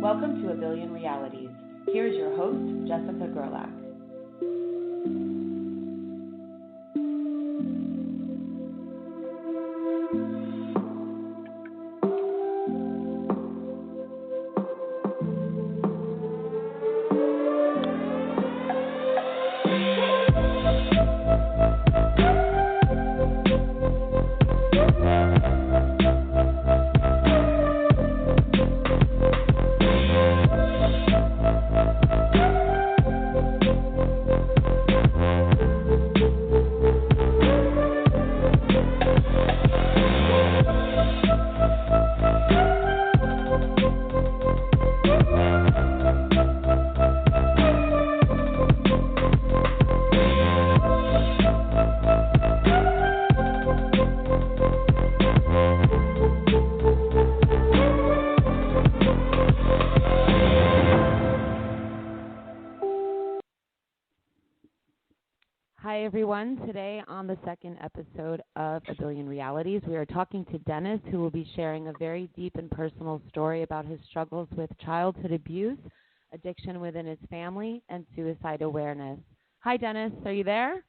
Welcome to A Billion Realities. Here's your host, Jessica Gerlach. Hi, everyone. Today on the second episode of A Billion Realities, we are talking to Dennis, who will be sharing a very deep and personal story about his struggles with childhood abuse, addiction within his family, and suicide awareness. Hi, Dennis. Are you there?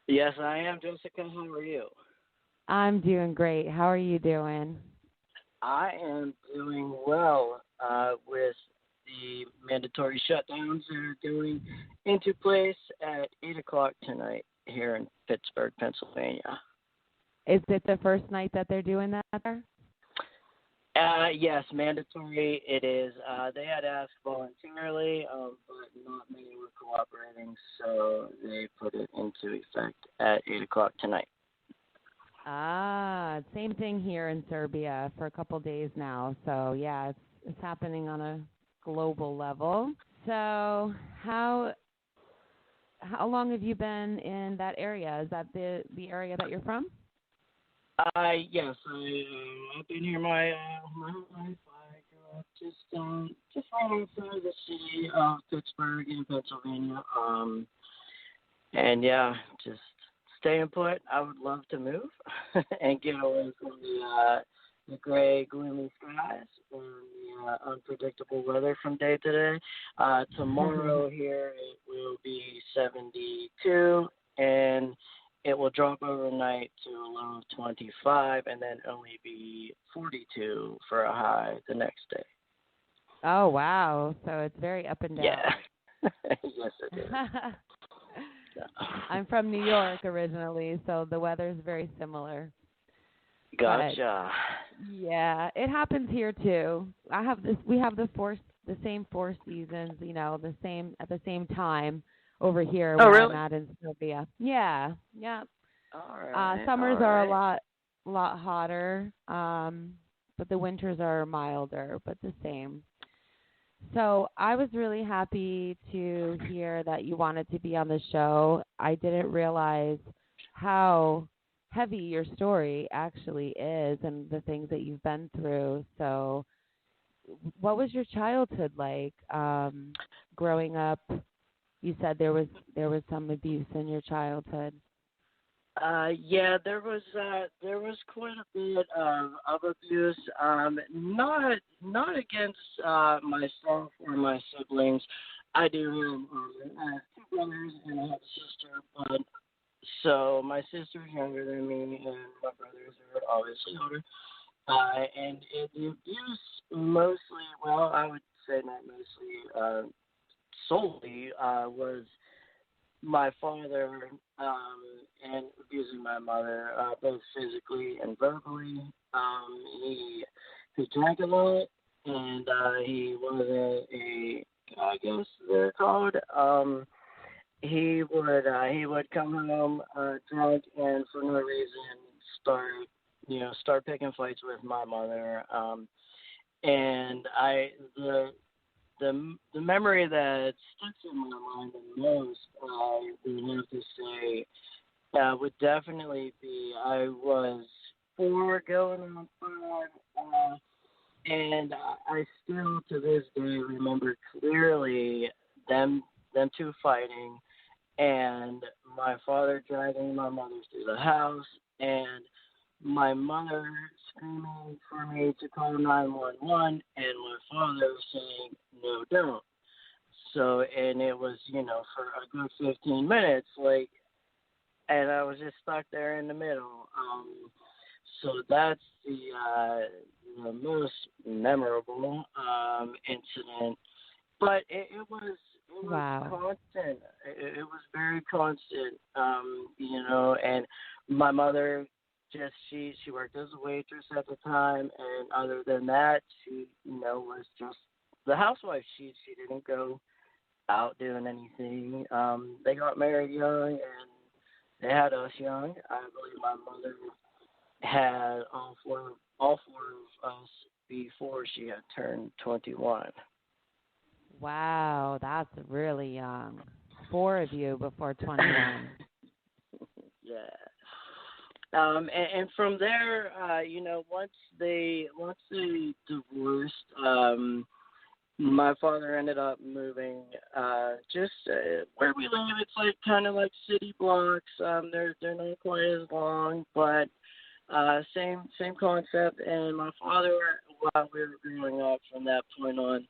Yes, I am, Jessica. How are you? I'm doing great. How are you doing? I am doing well with the mandatory shutdowns that are going into place at 8 o'clock tonight here in Pittsburgh, Pennsylvania. Is it the first night that they're doing that there? Yes, mandatory it is. They had asked voluntarily, but not many were cooperating, so they put it into effect at 8 o'clock tonight. Same thing here in Serbia for a couple days now. So, yeah, it's happening on a global level. So how long have you been in that area? Is that the area that you're from? Yes, I've been here my whole life. I grew up just right outside the city of Pittsburgh in Pennsylvania. And yeah, just staying put. I would love to move and get away from the gray, gloomy skies and the unpredictable weather from day to day. Tomorrow here it will be 72, and it will drop overnight to a low of 25, and then only be 42 for a high the next day. Oh, wow. So it's very up and down. Yeah. Yes, it is. I'm from New York originally, so the weather is very similar. Gotcha. But, yeah, it happens here too. We have the same four seasons, the same at the same time over here where really? I'm at in Serbia. Yeah. All right. Summers are a lot hotter, but the winters are milder, but the same. So I was really happy to hear that you wanted to be on the show. I didn't realize how heavy your story actually is and the things that you've been through. So what was your childhood like growing up? You said there was some abuse in your childhood. Yeah, there was quite a bit of abuse. Not against myself or my siblings. I do have two brothers and I have a sister, but so my sister's younger than me and my brothers are obviously older. And the abuse mostly, well, I would say not mostly, solely was my father and abusing my mother, both physically and verbally. He drank a lot, and he wasn't I guess they're called. He would come home drunk and for no reason start picking fights with my mother. And the memory that sticks in my mind the most, I would have to say, would definitely be I was 4 going on 5, and I still to this day remember clearly them two fighting, and my father dragging my mother through the house, and my mother screaming for me to call 911, and my father saying, no, don't. So, and it was, for a good 15 minutes, like, and I was just stuck there in the middle. So that's the most memorable incident. But it was Wow. constant. It was very constant. And my mother she worked as a waitress at the time, and other than that, she was just the housewife. She didn't go out doing anything. They got married young, and they had us young. I believe my mother had all four of us before she had turned 21. Wow, that's really young. Four of you before 21. Yeah. And from there, once they divorced, my father ended up moving just where we live. It's like kind of like city blocks. They're not quite as long, but same concept. And my father, while we were growing up, from that point on,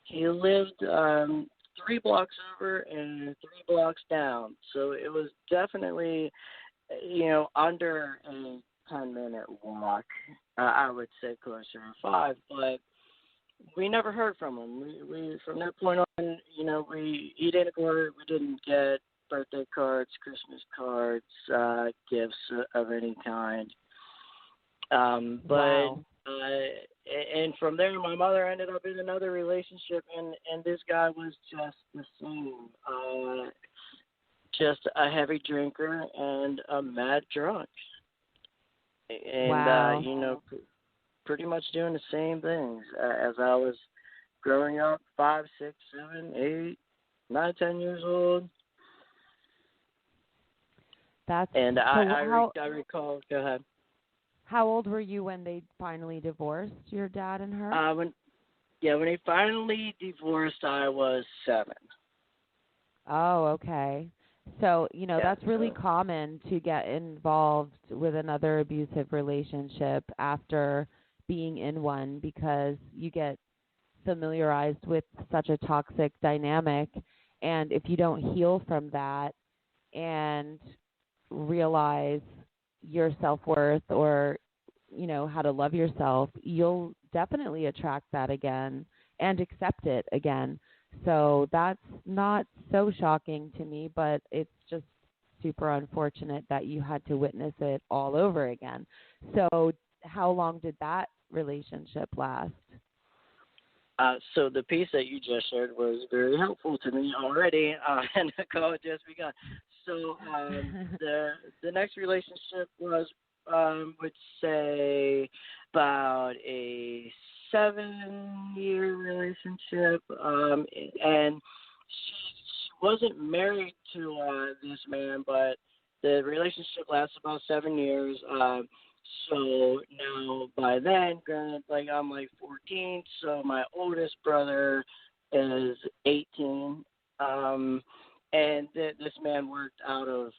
he lived 3 blocks over and 3 blocks down. So it was definitely under a 10-minute walk. I would say closer to 5, but we never heard from him. We from that point on, he didn't work. We didn't get birthday cards, Christmas cards, gifts of any kind. But Wow. and from there, my mother ended up in another relationship, and this guy was just the same. Just a heavy drinker and a mad drunk, and Wow. pretty much doing the same things as I was growing up, 5, 6, 7, 8, 9, 10 years old. That's And so I recall. Go ahead. how old were you when they finally divorced, your dad and her? When they finally divorced, I was 7. Oh, okay. So, Yeah. that's really So. common to get involved with another abusive relationship after being in one because you get familiarized with such a toxic dynamic. And if you don't heal from that and realize your self-worth or, how to love yourself, you'll definitely attract that again and accept it again. So that's not so shocking to me, but it's just super unfortunate that you had to witness it all over again. So how long did that relationship last? So the piece that you just shared was very helpful to me already, and the call had just begun. So the next relationship was, would say, about a 7-year relationship, and she wasn't married to this man, but the relationship lasted about 7 years. So now by then, granted, like I'm like 14, so my oldest brother is 18, and this man worked out of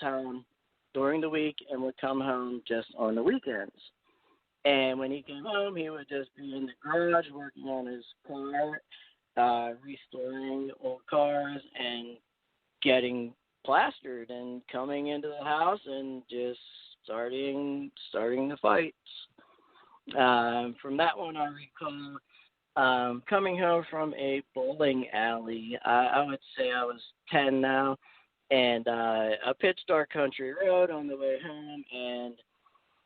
town during the week and would come home just on the weekends. And when he came home, he would just be in the garage working on his car, restoring old cars and getting plastered and coming into the house and just starting the fights. From that one, I recall coming home from a bowling alley. I would say I was 10 now, and a pitch dark country road on the way home, and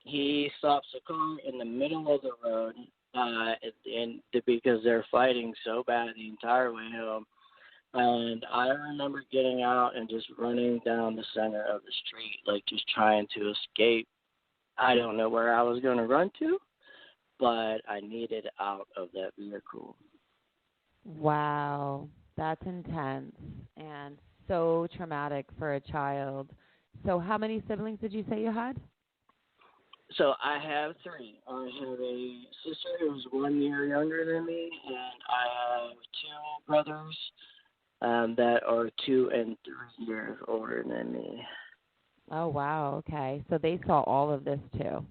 he stops the car in the middle of the road, and because they're fighting so bad the entire way home. And I remember getting out and just running down the center of the street, like just trying to escape. I don't know where I was going to run to, but I needed out of that vehicle. Wow, that's intense and so traumatic for a child. So how many siblings did you say you had? So I have 3. I have a sister who's 1 year younger than me, and I have 2 brothers that are 2 and 3 years older than me. Oh, wow. Okay. So they saw all of this too.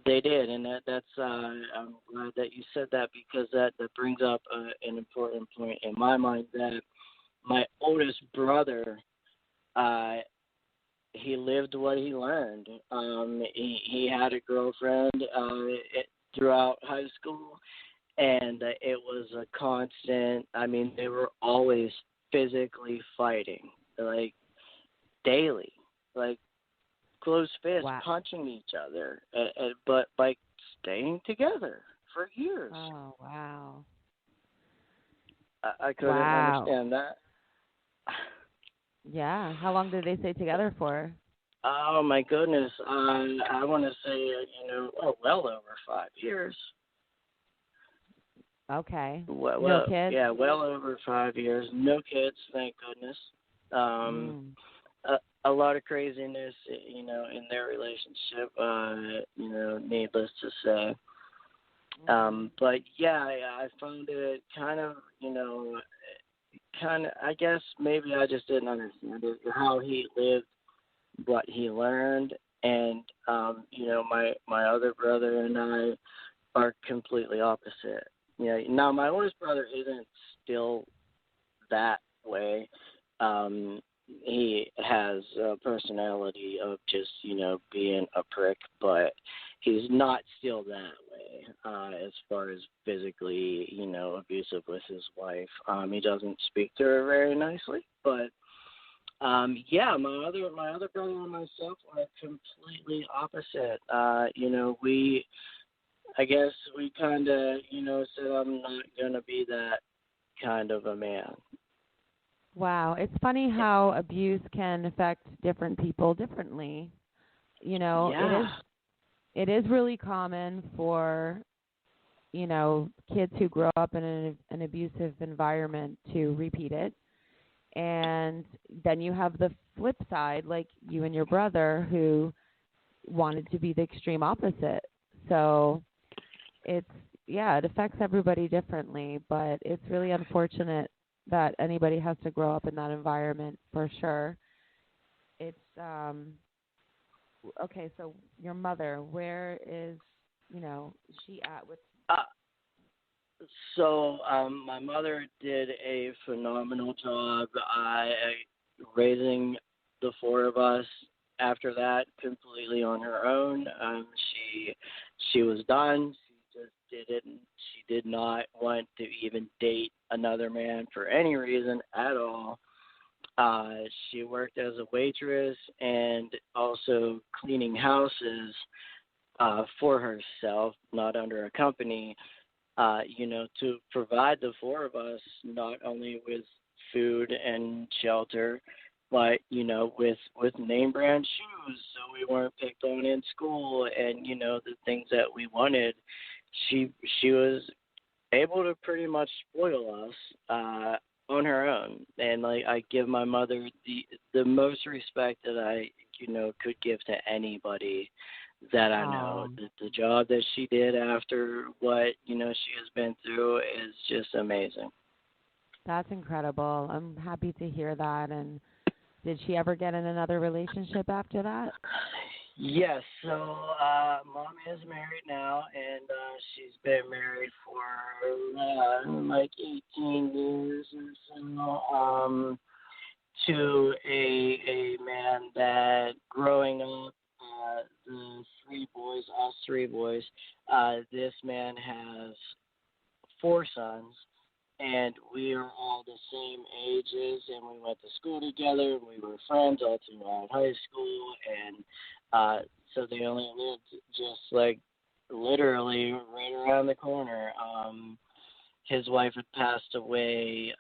They did, and that's I'm glad that you said that because that brings up an important point in my mind that my oldest brother, uh, he lived what he learned. He had a girlfriend throughout high school, and it was a constant. I mean, they were always physically fighting, like daily, like closed fists, Wow. punching each other, but by staying together for years. Oh, wow. I couldn't Wow. understand that. Yeah. How long did they stay together for? Oh my goodness! I want to say, well over 5 years. Okay. No Well, kids? yeah, well over 5 years. No kids, thank goodness. Um, Mm. a lot of craziness, in their relationship. Needless to say. Mhm. But yeah, I found it kind of. I guess maybe I just didn't understand it, how he lived, what he learned, and my other brother and I are completely opposite. Now my oldest brother isn't still that way. Um, he has a personality of just, being a prick, but he's not still that way as far as physically, abusive with his wife. He doesn't speak to her very nicely, but yeah, my other brother and myself are completely opposite. We I guess we kind of, said I'm not gonna be that kind of a man. Wow. It's funny how abuse can affect different people differently. You know, Yeah. it is really common for, kids who grow up in an abusive environment to repeat it. And then you have the flip side, like you and your brother, who wanted to be the extreme opposite. So it's, yeah, it affects everybody differently, but it's really unfortunate that anybody has to grow up in that environment for sure. It's okay, so your mother, where is, she at with? Uh, so my mother did a phenomenal job raising the four of us. After that, completely on her own. She was done. She just didn't. She did not want to even date another man for any reason at all. She worked as a waitress and also cleaning houses for herself, not under a company, to provide the four of us not only with food and shelter, but with name brand shoes, so we weren't picked on in school, and the things that we wanted. She was able to pretty much spoil us on her own, and like I give my mother the most respect that I could give to anybody that I know. Oh, The job that she did after what she has been through is just amazing. that's incredible. I'm happy to hear that. And did she ever get in another relationship after that? Yes, so mom is married now, and she's been married for like 18 years or so. To a man that growing up, the three boys, us three boys, this man has four sons, and we are all the same ages, and we went to school together, and we were friends all throughout high school, and so they only lived just like literally right around the corner. His wife had passed away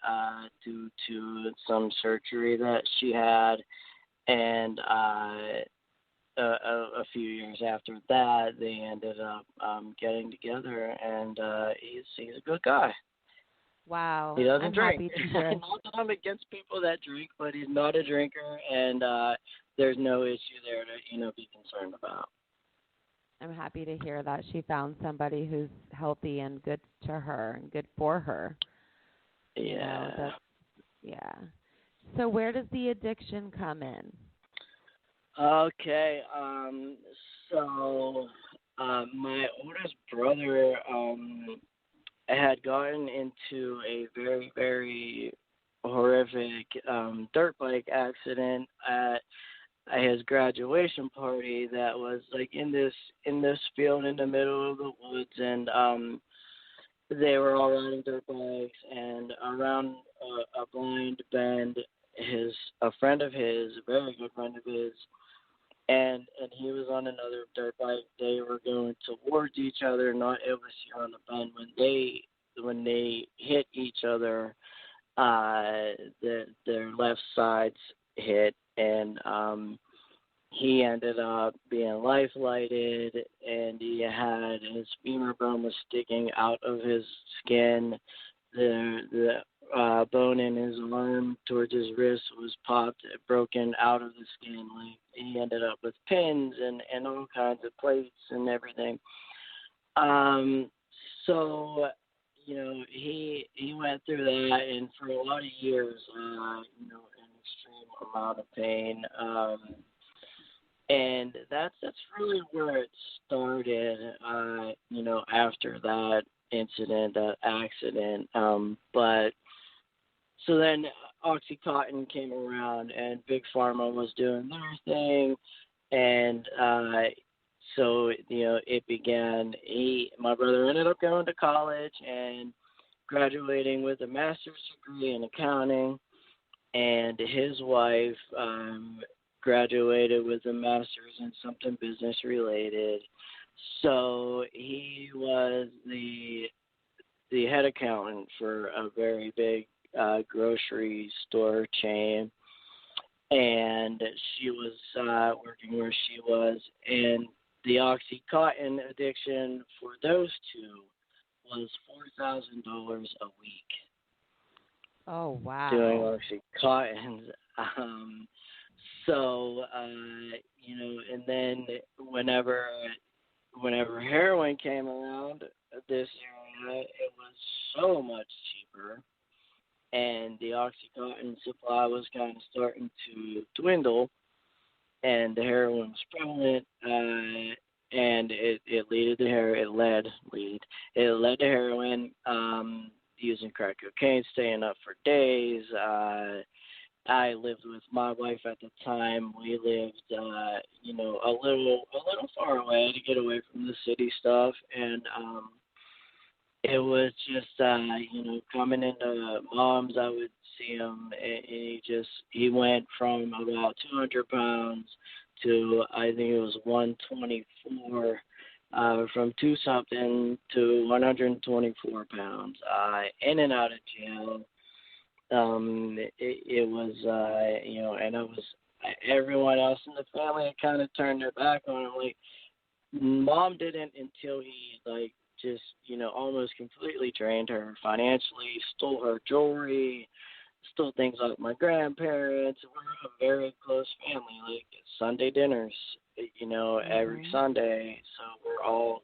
due to some surgery that she had, and a few years after that, they ended up getting together, and he's a good guy. He Wow. doesn't I'm drink. happy to hear. Not that I'm against people that drink, but he's not a drinker, and there's no issue there to be concerned about. I'm happy to hear that she found somebody who's healthy and good to her and good for her. Yeah. That's, yeah. So where does the addiction come in? Okay. So My oldest brother had gotten into a very, very horrific dirt bike accident at his graduation party that was like in this field in the middle of the woods, and they were all riding dirt bikes, and around a blind bend, a friend of his, a very good friend of his, and he was on another dirt bike. They were going towards each other, not able to see around the bend. When they hit each other, their left sides hit, and he ended up being life lighted, and he had his femur bone was sticking out of his skin. The bone in his arm towards his wrist was popped, broken out of the skin. Like, he ended up with pins and all kinds of plates and everything. Um, so he went through that, and for a lot of years, an extreme amount of pain. And that's really where it started. After that incident, that accident. But so then OxyContin came around, and Big Pharma was doing their thing, and so it began. My brother ended up going to college and graduating with a master's degree in accounting, and his wife graduated with a master's in something business related. So he was the head accountant for a very big grocery store chain, and she was working where she was, and the OxyContin addiction for those two was $4,000 a week. Oh, wow. Doing OxyContin. So, and then whenever heroin came around this year, it was so much cheaper, and the OxyContin supply was kind of starting to dwindle, and the heroin was prevalent, and it led to heroin, using crack cocaine, staying up for days. I lived with my wife at the time. We lived, a little far away to get away from the city stuff, and it was just, coming into Mom's. I would see him, and he went from about 200 pounds to, I think it was 124, from 2-something to 124 pounds, in and out of jail. It was, and I was, everyone else in the family had kind of turned their back on him. Like, Mom didn't until he, just, almost completely drained her financially, stole her jewelry, stole things like my grandparents. We're a very close family, like Sunday dinners, every Sunday. So we're all,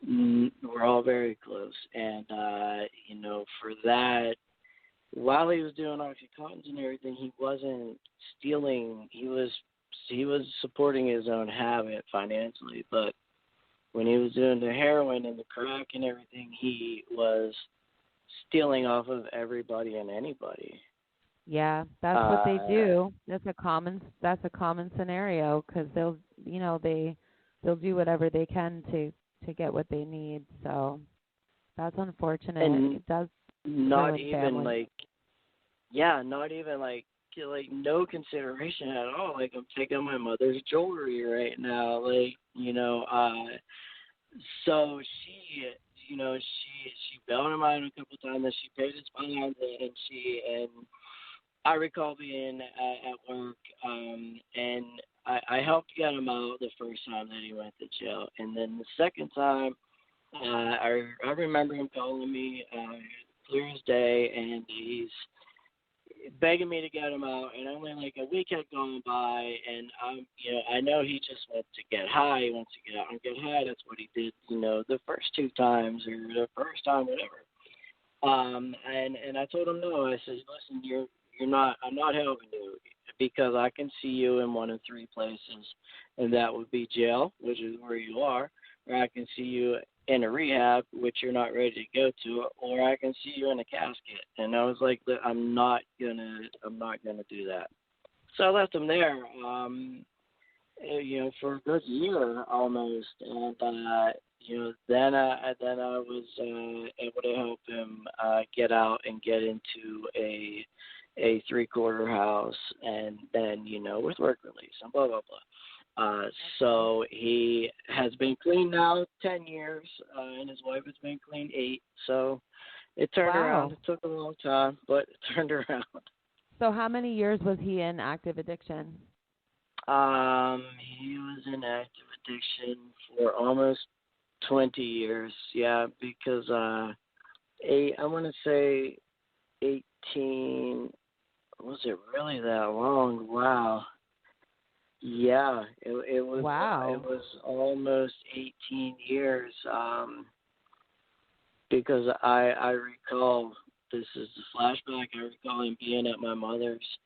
we're all very close. And, for that, while he was doing OxyContins and everything, he wasn't stealing. He was supporting his own habit financially. But when he was doing the heroin and the crack and everything, he was stealing off of everybody and anybody. Yeah, that's what they do. That's a common scenario, because they'll do whatever they can to get what they need. So that's unfortunate. And it does not ruin even family. not even no consideration at all. Like, I'm taking my mother's jewelry right now. So she bailed him out a couple times, and she paid his fines, and I recall being at work, and I helped get him out the first time that he went to jail, and then the second time, I remember him calling me clear as day, and he's begging me to get him out, and only like a week had gone by, and I know he just wants to get high. He wants to get out and get high. That's what he did, the first 2 times, or the first time, whatever. And I told him no. I said, listen, you're not. I'm not helping you. because I can see you in one of three places, and that would be jail, which is where you are, or I can see you in a rehab, which you're not ready to go to, or I can see you in a casket. And I was like, I'm not gonna do that. So I left him there, for a good year almost, and then I was able to help him get out and get into a 3/4 house, and then with work release and blah blah blah. So he has been clean now 10 years, and his wife has been clean 8. So it turned around. Wow. It took a long time, but it turned around. So how many years was he in active addiction? He was in active addiction for almost 20 years. Yeah, because I want to say 18. Was it really that long? Wow. Yeah, it was. Wow. It was almost 18 years. Because I recall, this is the flashback. I recall him being at my mother's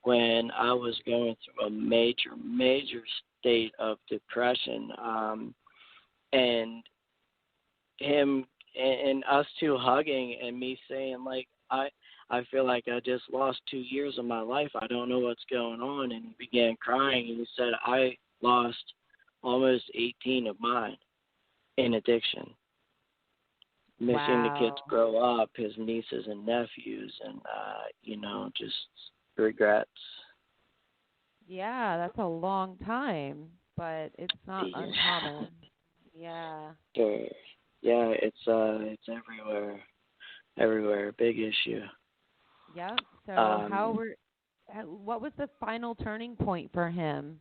when I was going through a major state of depression. And him and us two hugging and me saying, like, I feel like I just lost 2 years of my life. I don't know what's going on. And he began crying, and he said, I lost almost 18 of mine in addiction. Missing the kids grow up, his nieces and nephews, and, just regrets. Yeah, that's a long time, but it's not uncommon. Yeah. Yeah, it's everywhere, big issue. Yep. So what was the final turning point for him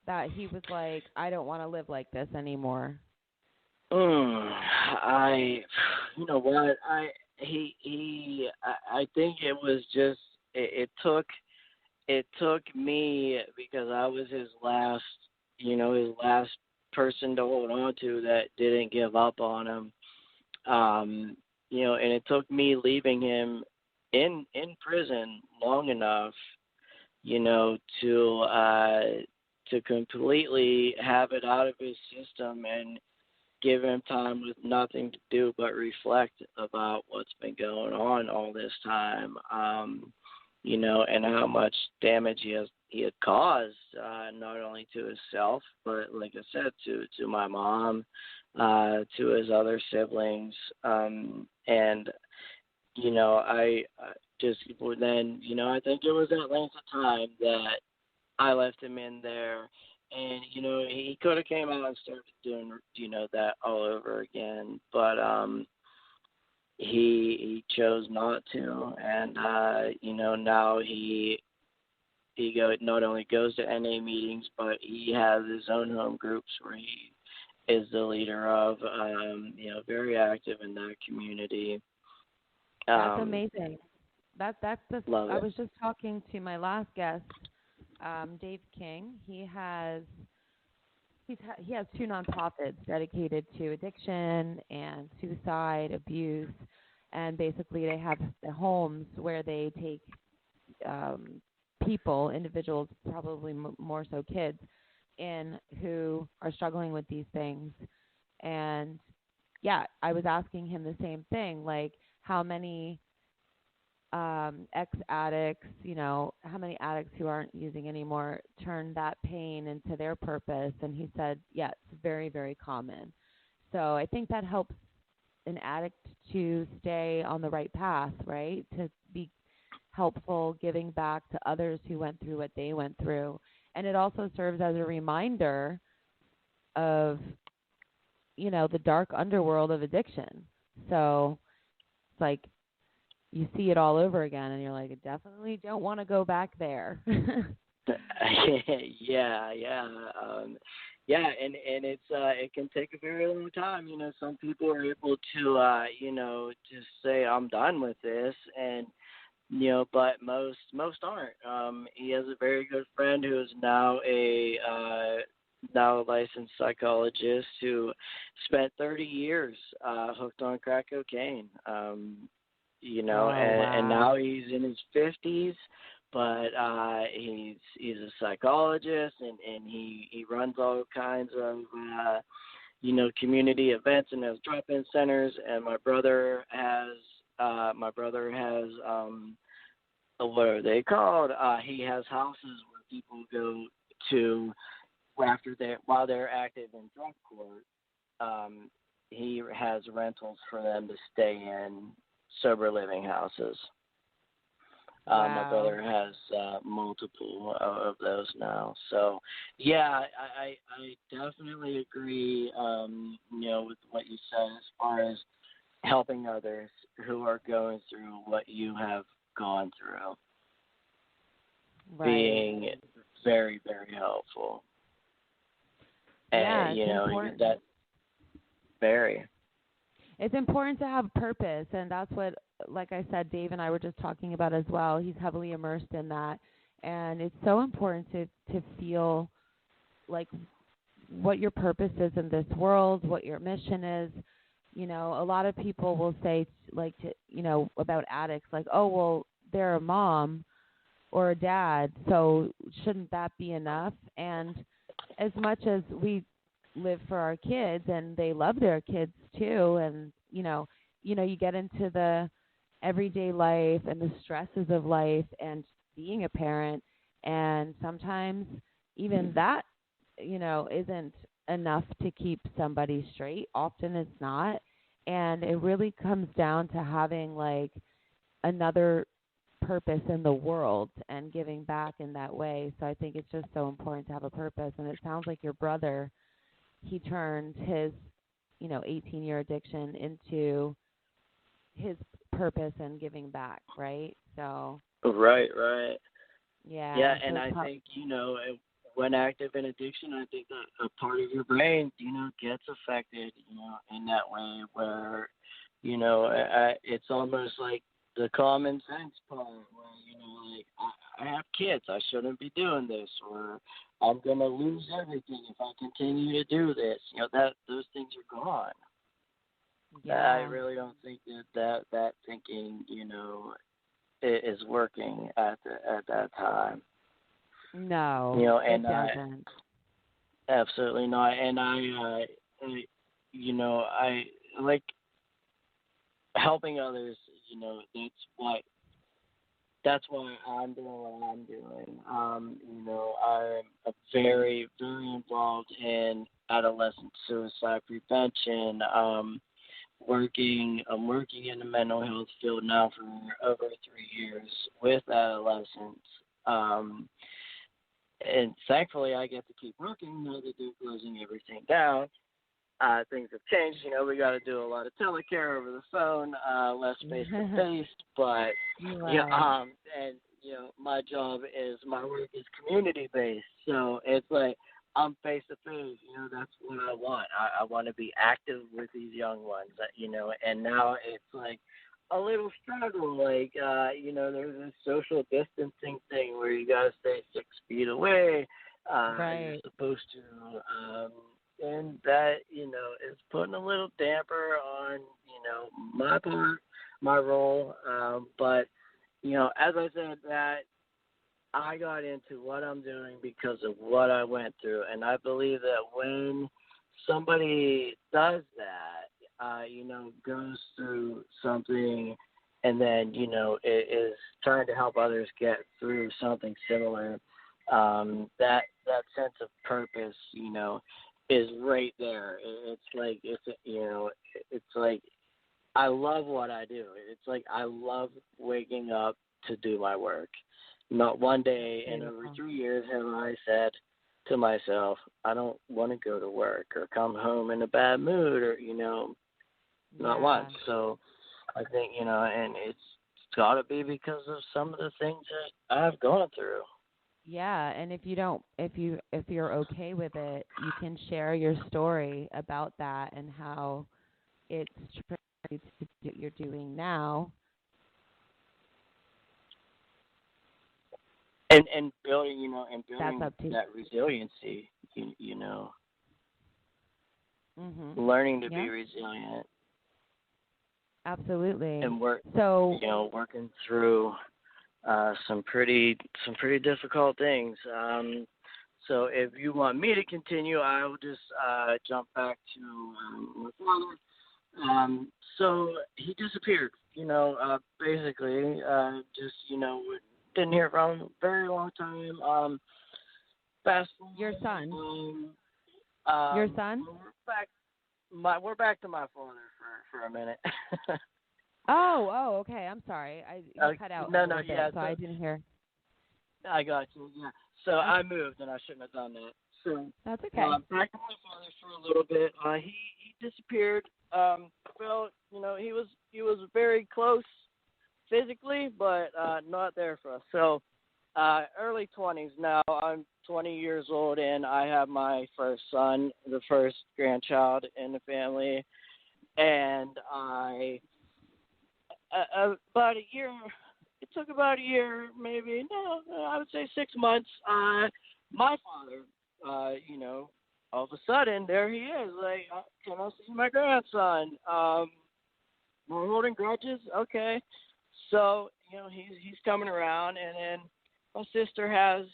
that he was like, I don't want to live like this anymore? You know what, I think it was just it took me, because I was his last person to hold on to that didn't give up on him. And it took me leaving him in prison long enough, to completely have it out of his system and give him time with nothing to do but reflect about what's been going on all this time, and how much damage he had caused, not only to himself, but like I said, to my mom, to his other siblings, and I just then, I think it was that length of time that I left him in there. And, he could have came out and started doing, that all over again. But he chose not to. And, now he not only goes to NA meetings, but he has his own home groups where he is the leader of, very active in that community. That's amazing. I Love was just talking to my last guest, Dave King. He has 2 nonprofits dedicated to addiction and suicide, abuse, and basically they have the homes where they take individuals, probably more so kids, in who are struggling with these things. And yeah, I was asking him the same thing, like how many ex-addicts, how many addicts who aren't using anymore turn that pain into their purpose. And he said, yeah, it's very, very common. So I think that helps an addict to stay on the right path, right? To be helpful, giving back to others who went through what they went through. And it also serves as a reminder of, the dark underworld of addiction. So it's like, you see it all over again, and you're like, I definitely don't want to go back there. Yeah, and it's it can take a very long time. Some people are able to just say I'm done with this, and but most aren't. He has a very good friend who is now a licensed psychologist who spent 30 years hooked on crack cocaine. Wow. And now he's in his 50s, but he's a psychologist, and he runs all kinds of community events and has drop-in centers. And my brother has what are they called? He has houses where people go to while they're active in drug court. He has rentals for them to stay in sober living houses. My Wow. brother has multiple of those now. So, yeah, I definitely agree, with what you said as far as helping others who are going through what you have gone through, Right. being very, very helpful. Yeah, And, it's important. that very. It's important to have purpose, and that's what, like I said, Dave and I were just talking about as well. He's heavily immersed in that, and it's so important to feel like what your purpose is in this world, what your mission is. A lot of people will say, like, about addicts, like, oh, well, they're a mom or a dad, so shouldn't that be enough? And as much as we live for our kids and they love their kids too, and you get into the everyday life and the stresses of life and being a parent, and sometimes even that isn't enough to keep somebody straight. Often it's not, and it really comes down to having like another purpose in the world and giving back in that way. So I think it's just so important to have a purpose. And it sounds like your brother, he turned his 18-year addiction into his purpose and giving back, right? So Right, right. Yeah, yeah, so and it's I think, when active in addiction, I think that a part of your brain, gets affected, in that way where, it's almost like the common sense part where, like, I have kids, I shouldn't be doing this, or I'm going to lose everything if I continue to do this. That those things are gone. I yeah. really don't think that thinking, is working at that time. No, it And doesn't. absolutely not. And I like helping others. That's why I'm doing what I'm doing. I'm very, very involved in adolescent suicide prevention. I'm working in the mental health field now for over 3 years with adolescents. Um, and thankfully, I get to keep working now that they're closing everything down. Things have changed. We got to do a lot of telecare over the phone, less face to face. But yeah, Right. and my job is my work is community based, so it's like I'm face to face. That's what I want. I want to be active with these young ones. And now it's like a little struggle. Like there's this social distancing thing where you gotta stay 6 feet away. You're Right. supposed to. And that, is putting a little damper on, my part, my role. But, as I said, that I got into what I'm doing because of what I went through. And I believe that when somebody does that, goes through something and then, is trying to help others get through something similar, that sense of purpose, is right there. It's like I love what I do. It's like I love waking up to do my work. Not one That's day in over beautiful. 3 years have I said to myself, I don't want to go to work or come home in a bad mood or not once. Yeah. So I think and it's got to be because of some of the things that I've gone through. Yeah, and if you're okay with it, you can share your story about that and how it's translated to what you're doing now. And building That's up to. that resiliency, you know, Mhm. learning to be Yeah. resilient Absolutely. and So, working through some pretty difficult things. So if you want me to continue, I will just jump back to my father. So he disappeared. Basically, just didn't hear from him a very long time. Fast forward, Your son. Your um, son? we're back to my father for a minute. Oh, okay. I'm sorry. You cut out a no, little bit, yeah. so I didn't hear. I got you. Yeah. So Okay. I moved, and I shouldn't have done that. So That's okay. back to my father for a little bit. He disappeared. Well, he was very close physically, but not there for us. So early 20s now. I'm 20 years old, and I have my first son, the first grandchild in the family, and about a year. It took about a year, maybe. No, I would say 6 months. My father, all of a sudden, there he is. Like, can I see my grandson? We're holding grudges. Okay, so he's coming around, and then my sister has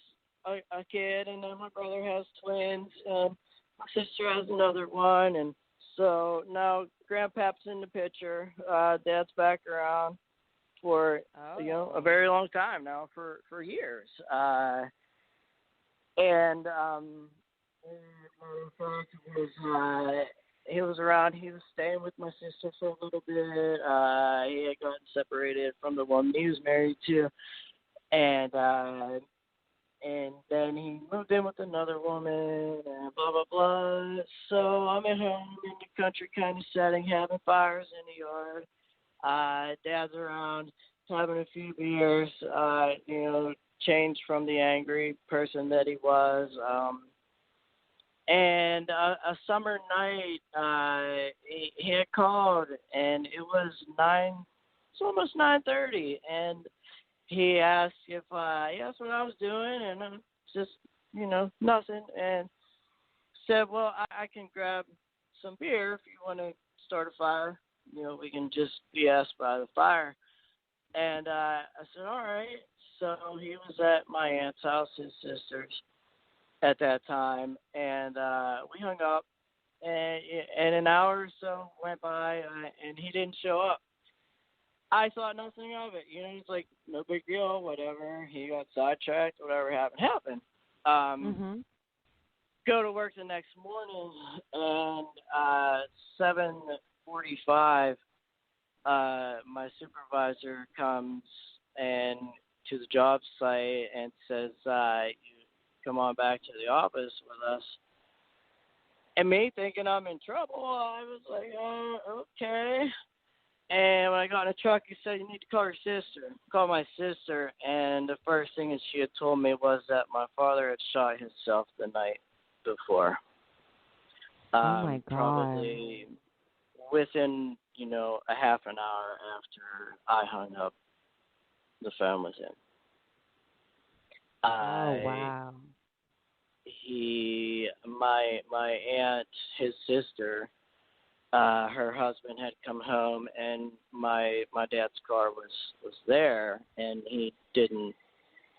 a kid, and then my brother has twins, and my sister has another one, and so now Grandpap's in the picture. Dad's back around for a very long time now, for years. And he was around. He was staying with my sister for a little bit. He had gotten separated from the woman he was married to, and then he moved in with another woman, and blah blah blah. So I'm at home in the country kind of setting, having fires in the yard. Dad's around, having a few beers, changed from the angry person that he was. And a summer night, he had called, and it was it's almost 9:30, and he asked what I was doing, and just, nothing, and said, well, I can grab some beer if you want to start a fire. We can just BS by the fire. And I said, all right. So he was at my aunt's house, his sister's, at that time, and we hung up, and an hour or so went by, and he didn't show up. I thought nothing of it. It's like, no big deal, whatever. He got sidetracked, whatever happened. Go to work the next morning, and 7:45, my supervisor comes and to the job site and says, you come on back to the office with us. And me thinking I'm in trouble, I was like, okay. And when I got in the truck, he said, you need to call your sister. Call my sister. And the first thing that she had told me was that my father had shot himself the night before. Oh, my God. Probably within, a half an hour after I hung up, the phone was in. Oh, wow. My aunt, his sister, her husband had come home, and my dad's car was there, and he didn't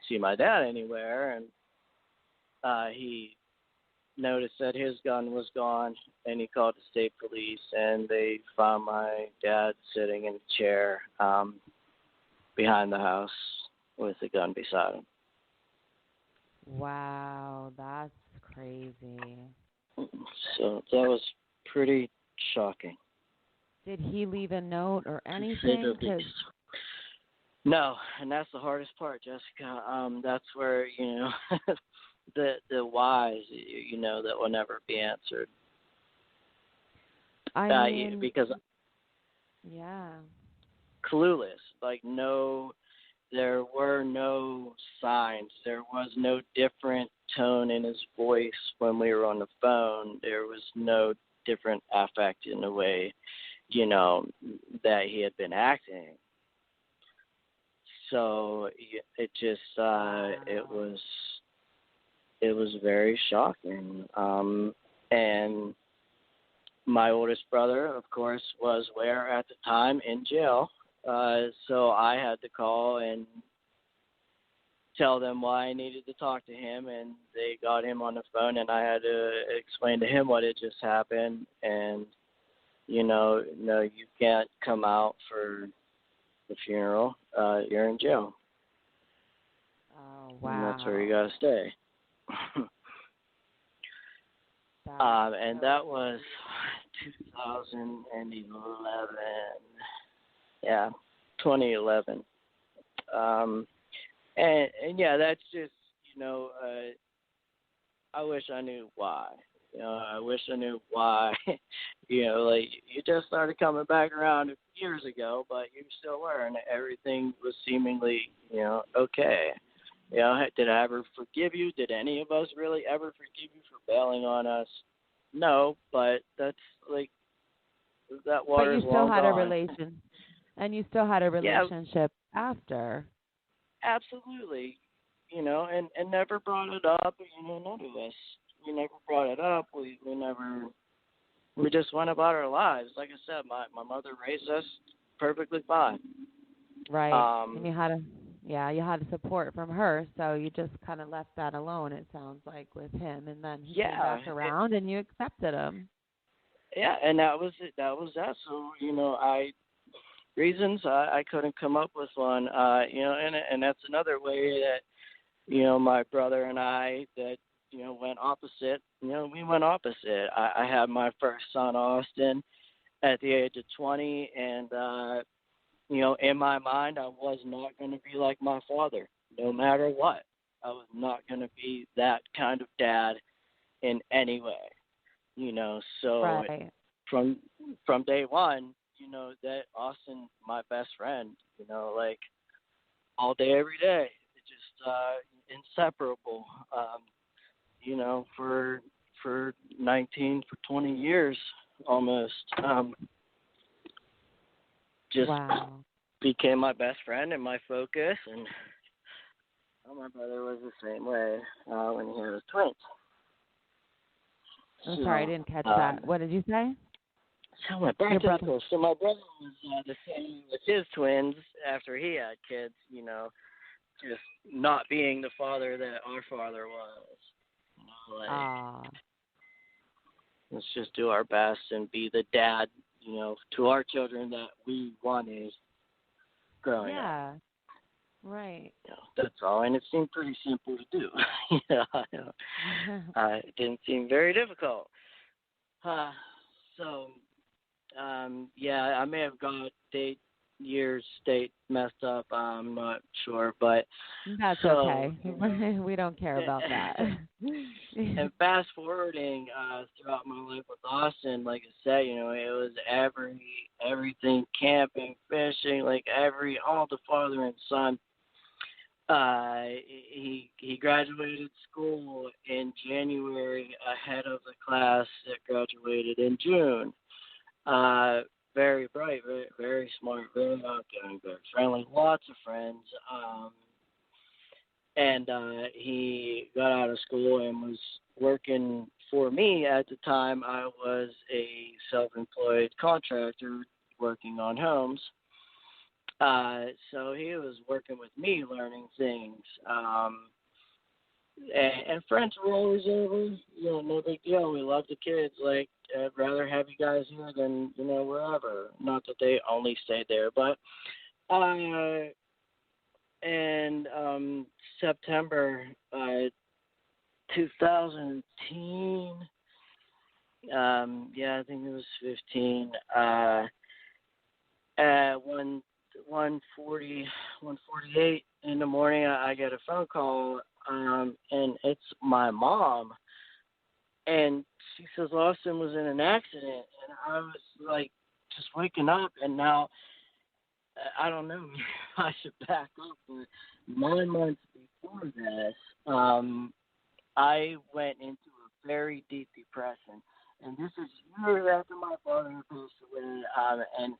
see my dad anywhere, and he noticed that his gun was gone, and he called the state police, and they found my dad sitting in a chair behind the house with a gun beside him. Wow, that's crazy. So that was pretty shocking. Did he leave a note or anything? No, and that's the hardest part, Jessica. That's where, the whys, that will never be answered. I mean, because yeah. Clueless, like there were no signs. There was no different tone in his voice when we were on the phone. There was no different affect in the way, that he had been acting. So it just, it was very shocking. And my oldest brother, of course, was where at the time in jail. So I had to call and tell them why I needed to talk to him, and they got him on the phone, and I had to explain to him what had just happened, and no, you can't come out for the funeral. You're in jail. Oh, And that's where you wow. gotta stay. That's And so that was 2011. Yeah, 2011. And yeah, that's just I wish I knew why. I wish I knew why. Like you just started coming back around years ago, but you still were, and everything was seemingly, okay. Did I ever forgive you? Did any of us really ever forgive you for bailing on us? No, but that's like that But water's you still long had a gone. relation, and you still had a Yeah, relationship after. absolutely. And never brought it up. None of us. We never brought it up. We never. We just went about our lives. Like I said, my mother raised us perfectly fine. Right. And you had support from her, so you just kind of left that alone, it sounds like, with him. And then he came Yeah, back around and you accepted him. yeah, and that was it. That was that. So reasons I couldn't come up with one. And that's another way that my brother and I that went opposite. We went opposite. I had my first son, Austin, at the age of 20, and in my mind, I was not going to be like my father, no matter what. I was not going to be that kind of dad in any way. So Right. from day one, that Austin, my best friend, like all day, every day, it's just inseparable. For 20 years almost. Just Wow. became my best friend and my focus, and my brother was the same way when he had his twins. I'm sorry, I So, didn't catch that. What did you say? so my back Your to the brother. story. So my brother was the same with his twins after he had kids. Just not being the father that our father was. Like Ah. let's just do our best and be the dad, to our children that we wanted growing up. Yeah. Right. That's all, and it seemed pretty simple to do. It didn't seem very difficult. So, yeah, I may have got years, state messed up. I'm not sure, but That's so okay. We don't care about that. and fast forwarding throughout my life with Austin, like I said, it was everything, camping, fishing, like all the father and son. He graduated school in January ahead of the class that graduated in June. Very bright, very, very smart, very outgoing, very friendly, lots of friends. And he got out of school and was working for me at the time. I was a self-employed contractor working on homes. So he was working with me, learning things. And friends were always over. No big deal. We love the kids. Like, I'd rather have you guys here than, wherever. Not that they only stayed there, but in September 2010, yeah, I think it was 15, at 1:48 in the morning, I get a phone call, and it's my mom, and she says Austin was in an accident, and I was like just waking up, and now I don't know, I should back up, but 9 months before this, I went into a very deep depression, and this is years after my father passed away, and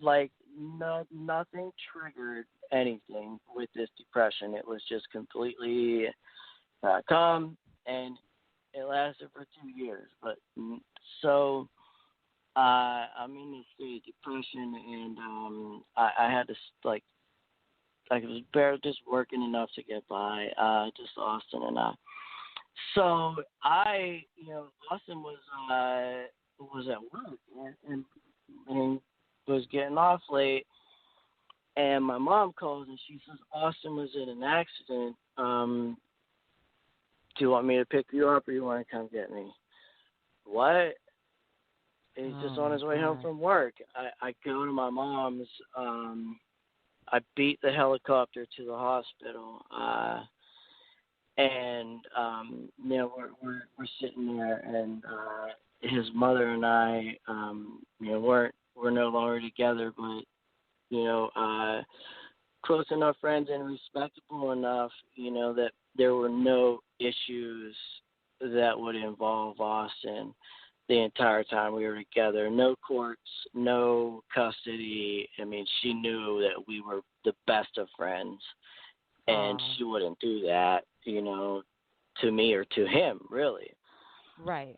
like nothing triggered anything with this depression. It was just completely calm, and it lasted for 2 years. But so I'm in this state of depression, and I had to Like, it was barely just working enough to get by, just Austin and I. So Austin was at work and was getting off late, and my mom calls and she says Austin was in an accident. Do you want me to pick you up or you want to come get me? What? He's just on his way home from work. I go to my mom's. I beat the helicopter to the hospital. And we're sitting there, and his mother and I, we're no longer together, but close enough friends and respectable enough, that there were no issues that would involve Austin the entire time we were together. No courts, no custody. I mean, she knew that we were the best of friends, and she wouldn't do that, to me or to him, really. Right.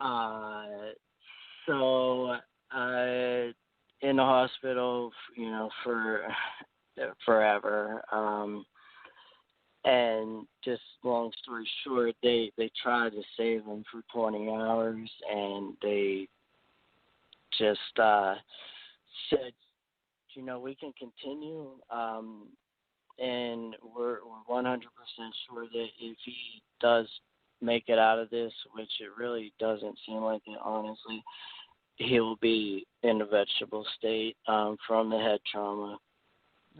So in the hospital, for forever. And just long story short, they tried to save him for 20 hours, and they just said, we can continue, and we're 100% sure that if he does make it out of this, which it really doesn't seem like it, honestly, he will be in a vegetable state from the head trauma.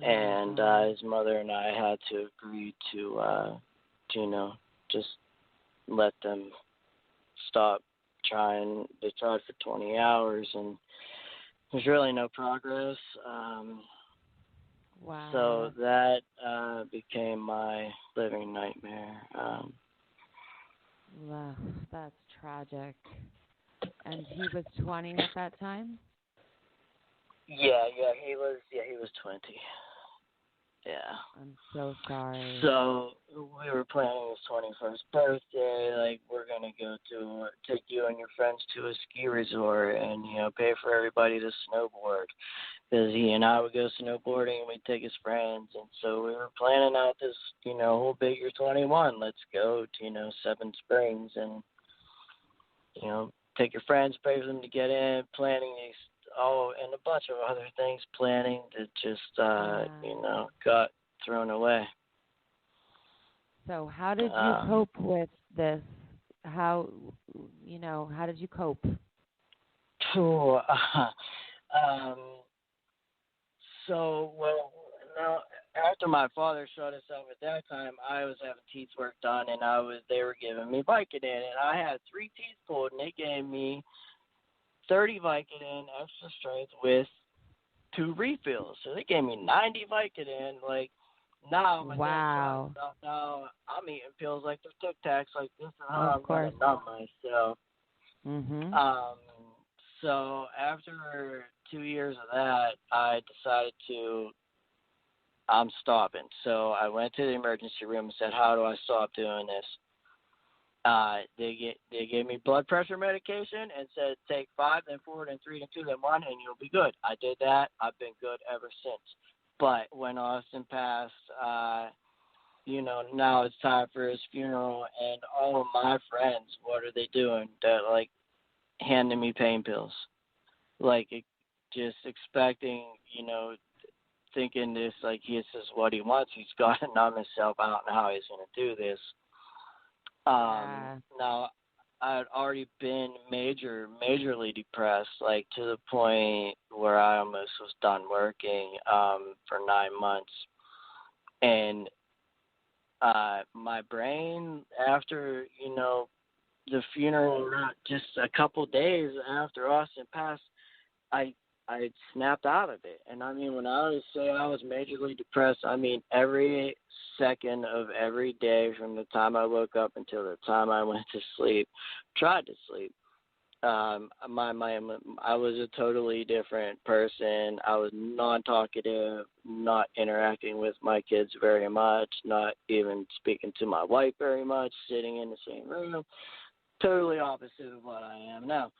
And his mother and I had to agree to just let them stop trying. They tried for 20 hours, and there's really no progress. Wow. So that became my living nightmare. That's tragic. And he was 20 at that time? Yeah, he was 20. Yeah. I'm so sorry. So we were planning his 21st birthday. Like, we're gonna go to take you and your friends to a ski resort and pay for everybody to snowboard, because he and I would go snowboarding and we'd take his friends. And so we were planning out this whole big year 21. Let's go to Seven Springs and take your friends, pay for them to get in, planning these. Oh, and a bunch of other things planning that just, got thrown away. So how did you cope with this? How did you cope? Now, after my father shot himself at that time, I was having teeth work done, and they were giving me Vicodin, and I had 3 teeth pulled, and they gave me 30 Vicodin extra strength with 2 refills. So they gave me 90 Vicodin. Like, now my wow. Now I'm eating pills like they're Tic Tacs, like this, and how I'm going to numb myself. So after 2 years of that, I decided I'm stopping. So I went to the emergency room and said, how do I stop doing this? They gave me blood pressure medication and said, take 5, then 4, then 3, then 2, then 1, and you'll be good. I did that. I've been good ever since. But when Austin passed, now it's time for his funeral, and all of my friends, what are they doing? They're, like, handing me pain pills. Like, just expecting, thinking this, like, this is what he wants. He's got to numb himself. I don't know how he's going to do this. Now, I had already been majorly depressed, like to the point where I almost was done working for 9 months. And my brain, after, the funeral, just a couple days after Austin passed, I snapped out of it. And I mean, when I say I was majorly depressed, I mean every second of every day from the time I woke up until the time I went to sleep, tried to sleep. I was a totally different person. I was non-talkative, not interacting with my kids very much, not even speaking to my wife very much, sitting in the same room. Totally opposite of what I am now.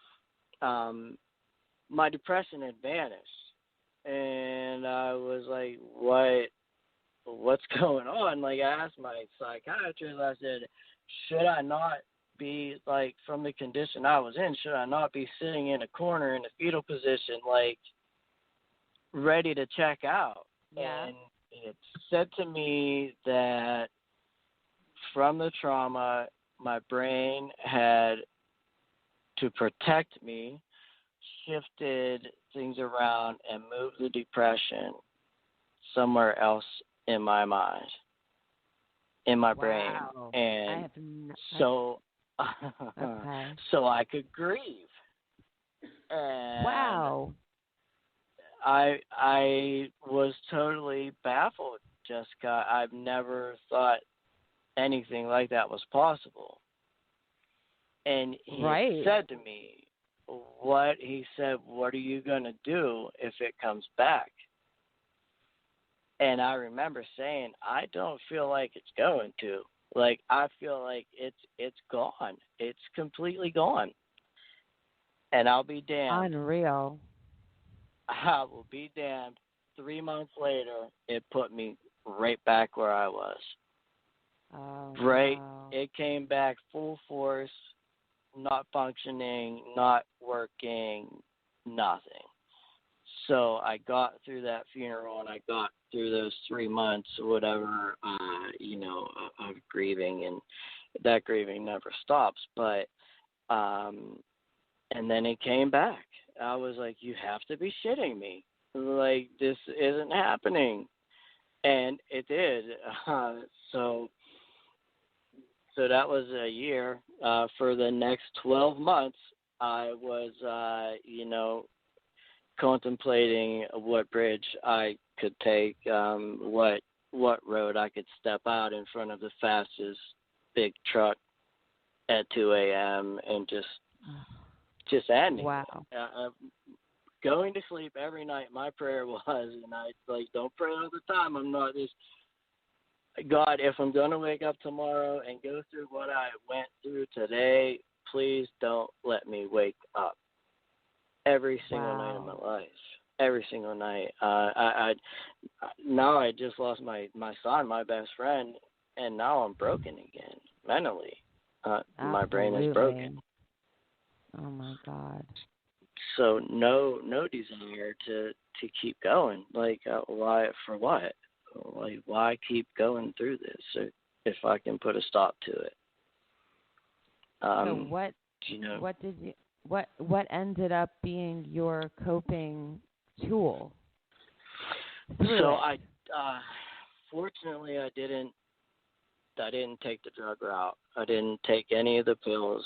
My depression had vanished, and I was like, what what's going on? Like, I asked my psychiatrist, I said, should I not be, like, from the condition I was in, should I not be sitting in a corner in a fetal position, like, ready to check out? Yeah. And it said to me that from the trauma, my brain had, to protect me, shifted things around and moved the depression somewhere else in my mind, in my brain. Wow. And I so okay. so I could grieve. And Wow. I was totally baffled, Jessica. I've never thought anything like that was possible. And he had Right. said to me, what are you going to do if it comes back? And I remember saying, I don't feel like it's going to. Like, I feel like it's gone. It's completely gone. And I'll be damned. Unreal. I will be damned. 3 months later, it put me right back where I was. Oh, Right. wow. It came back full force, not functioning, not working, nothing. So I got through that funeral, and I got through those 3 months, or whatever, of grieving, and that grieving never stops. But, and then it came back. I was like, you have to be shitting me. Like, this isn't happening. And it did. So that was a year. For the next 12 months, I was, contemplating what bridge I could take, what road I could step out in front of the fastest big truck at 2 a.m. and just ending. Wow. Going to sleep every night, my prayer was, and I don't pray all the time. I'm not just, God, if I'm going to wake up tomorrow and go through what I went through today, please don't let me wake up. Every single night of my life. Every single night. Now I just lost my son, my best friend, and now I'm broken again, mentally. My brain is broken. Oh, my God. So no desire to keep going. Like, why, for what? Like, why keep going through this if I can put a stop to it? So what ended up being your coping tool? So fortunately, I didn't take the drug route. I didn't take any of the pills.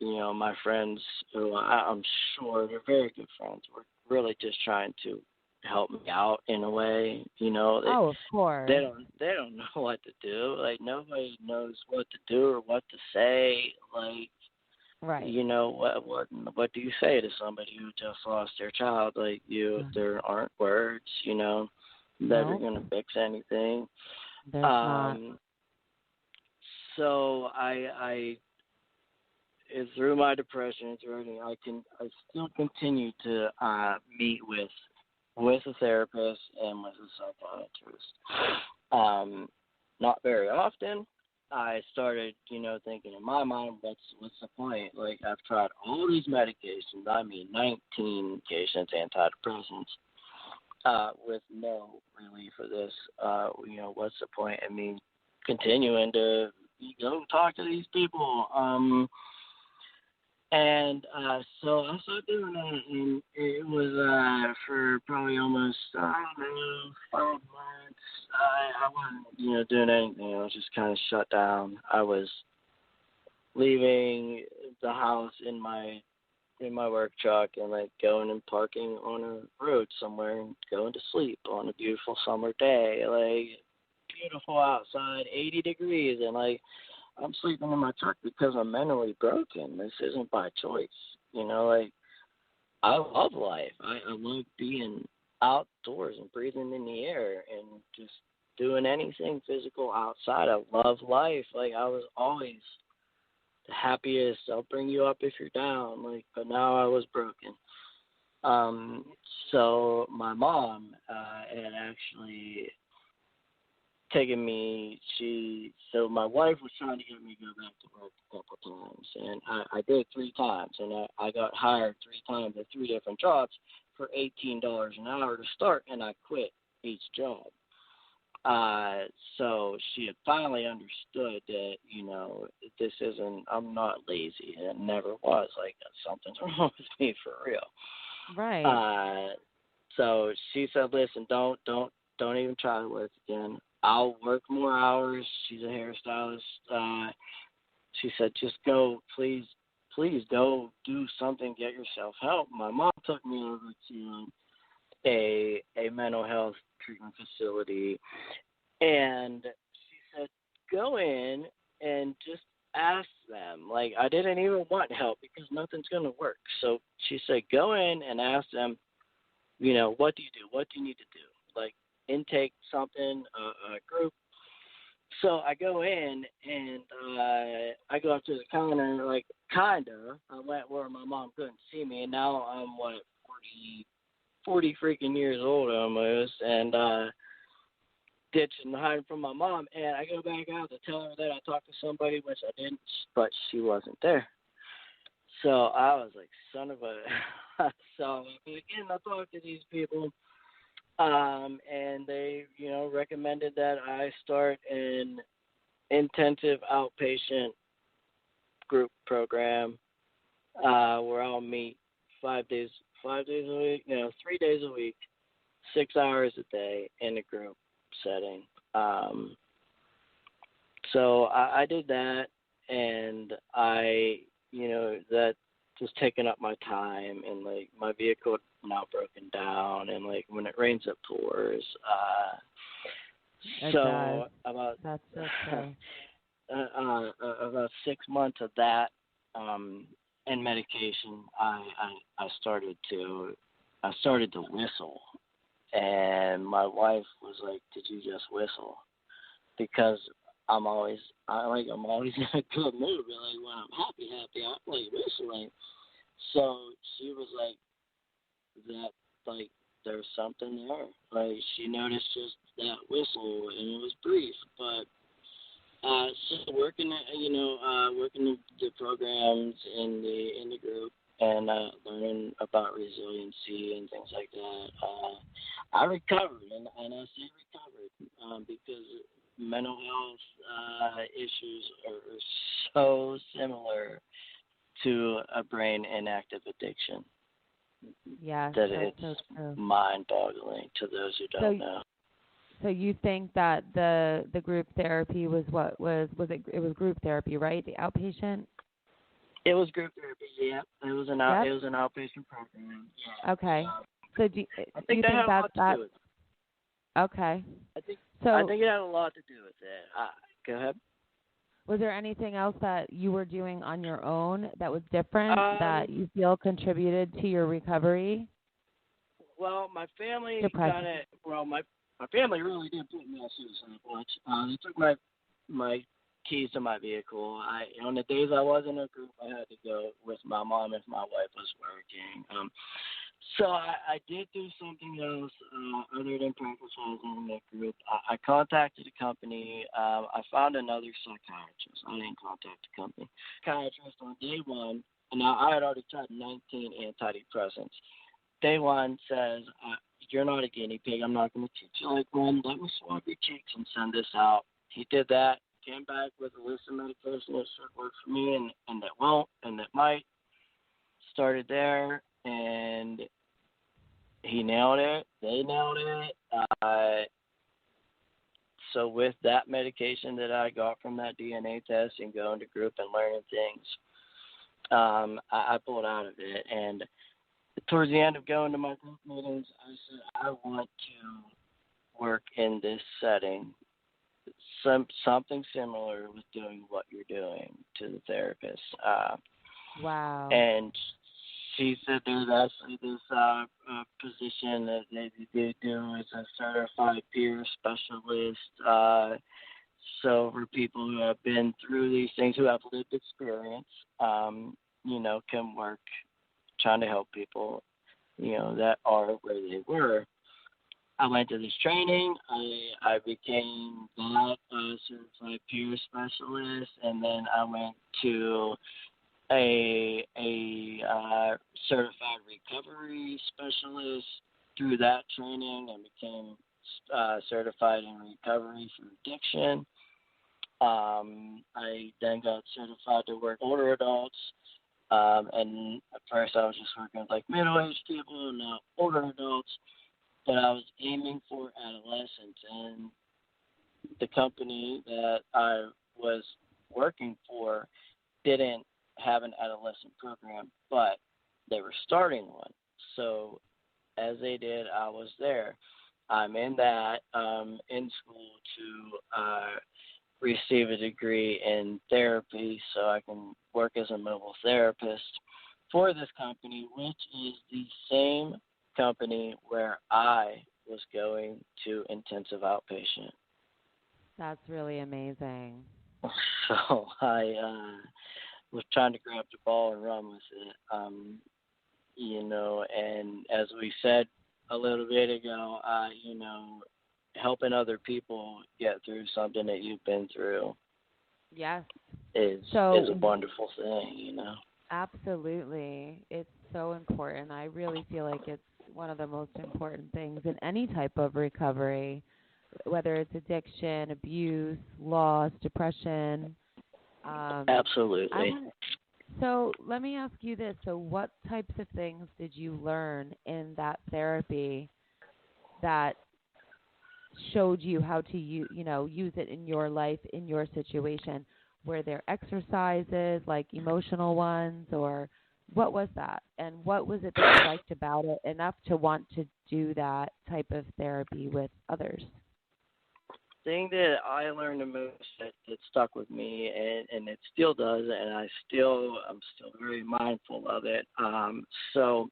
My friends, who I'm sure they're very good friends, were really just trying to help me out in a way. Of course. They don't know what to do. Like, nobody knows what to do or what to say. Like, right. What do you say to somebody who just lost their child? Like, there aren't words, that are going to fix anything. There's not. So I through my depression, through everything, I still continue to meet with a therapist and with a psychiatrist. Not very often. I started, thinking in my mind, what's the point? Like, I've tried all these medications, 19 medications, antidepressants, with no relief for this. What's the point in me continuing to go talk to these people? So I started doing that, and it was for probably almost, 5 months. I wasn't, doing anything. I was just kind of shut down. I was leaving the house in my work truck and, like, going and parking on a road somewhere and going to sleep on a beautiful summer day, like, beautiful outside, 80 degrees, and, like, I'm sleeping in my truck because I'm mentally broken. This isn't by choice. Like, I love life. I love being outdoors and breathing in the air and just doing anything physical outside. I love life. Like, I was always the happiest. I'll bring you up if you're down. Like, but now I was broken. So my mom had actually taking me. So my wife was trying to get me to go back to work a couple times, and I did 3 times, and I got hired 3 times at 3 different jobs for $18 an hour to start, and I quit each job. So she had finally understood that, this isn't, I'm not lazy, and it never was. Like, something's wrong with me for real. Right. So she said, listen, don't even try to work again. I'll work more hours. She's a hairstylist. She said, just go, please go do something, get yourself help. My mom took me over to a mental health treatment facility, and she said, go in and just ask them. Like, I didn't even want help because nothing's going to work. So she said, go in and ask them, what do you do? What do you need to do? Like, intake something, a group. So I go in and I go up to the counter, like, kinda. I went where my mom couldn't see me, and now I'm 40 freaking years old almost, and ditching and hiding from my mom. And I go back out to tell her that I talked to somebody, which I didn't, but she wasn't there. So I was like, son of a. So again, I talked to these people. And they, recommended that I start an intensive outpatient group program, where I'll meet 5 days a week, 3 days a week, 6 hours a day in a group setting. So I did that, and that just taking up my time, and like my vehicle now broken down, and like when it rains it pours. It So does. about That's so true. about 6 months of that, and medication, I started to whistle, and my wife was like, "Did you just whistle?" Because I'm always in a good mood. Like when I'm happy, I'm like whistling. So she was like, that, like, there's something there. Like, she noticed just that whistle, and it was brief, but so working the programs in the group, and learning about resiliency and things like that, I recovered, and I say recovered, because mental health issues are so similar to a brain inactive addiction. Yes, That that's it's so true. mind-boggling to those who don't So, know. so you think that the group therapy was it was group therapy, right? The outpatient? It was group therapy, yeah. It was an Yep. outpatient program, yeah. Okay. So do I you think that think had a lot to that do with it. okay? I think So it had a lot to do with it. Go ahead. was there anything else that you were doing on your own that was different that Um, you feel contributed to your recovery? well, my family Depression. my family really did put me on suicide watch. They took my keys to my vehicle. On the days I was in a group, I had to go with my mom if my wife was working. So I did do something else other than practicing in that group. I contacted a company. I found another psychiatrist. I didn't contact the company. Psychiatrist on day one, and now I had already tried 19 antidepressants. Day one says, you're not a guinea pig. I'm not going to teach you like one. Let me swab your cheeks and send this out. He did that, came back with a list of medication that should work for me and that won't and that might. Started there, and he nailed it. They nailed it. So with that medication that I got from that DNA test and going to group and learning things, I pulled out of it. And towards the end of going to my group meetings, I said, I want to work in this setting, something similar with doing what you're doing to the therapist. Wow. And she said there's actually this position that they do as a certified peer specialist. So for people who have been through these things, who have lived experience, can work trying to help people, that are where they were. I went to this training. I became that certified peer specialist, and then I went to a certified recovery specialist through that training, and became certified in recovery for addiction. I then got certified to work older adults. And at first I was just working with like middle-aged people, now older adults. But I was aiming for adolescents, and the company that I was working for didn't have an adolescent program, but they were starting one. So as they did, I was there. I'm in that, in school to receive a degree in therapy so I can work as a mobile therapist for this company, which is the same company where I was going to intensive outpatient. That's really amazing. So I was trying to grab the ball and run with it. And as we said a little bit ago, helping other people get through something that you've been through Yes. is So a wonderful thing. absolutely. It's so important. I really feel like it's one of the most important things in any type of recovery, whether it's addiction, abuse, loss, depression. Absolutely. So let me ask you this. So what types of things did you learn in that therapy that showed you how to use it in your life, in your situation? Were there exercises, like emotional ones, or what was that? And what was it that you liked about it enough to want to do that type of therapy with others? Thing that I learned the most that stuck with me, and it still does, and I'm still very mindful of it. So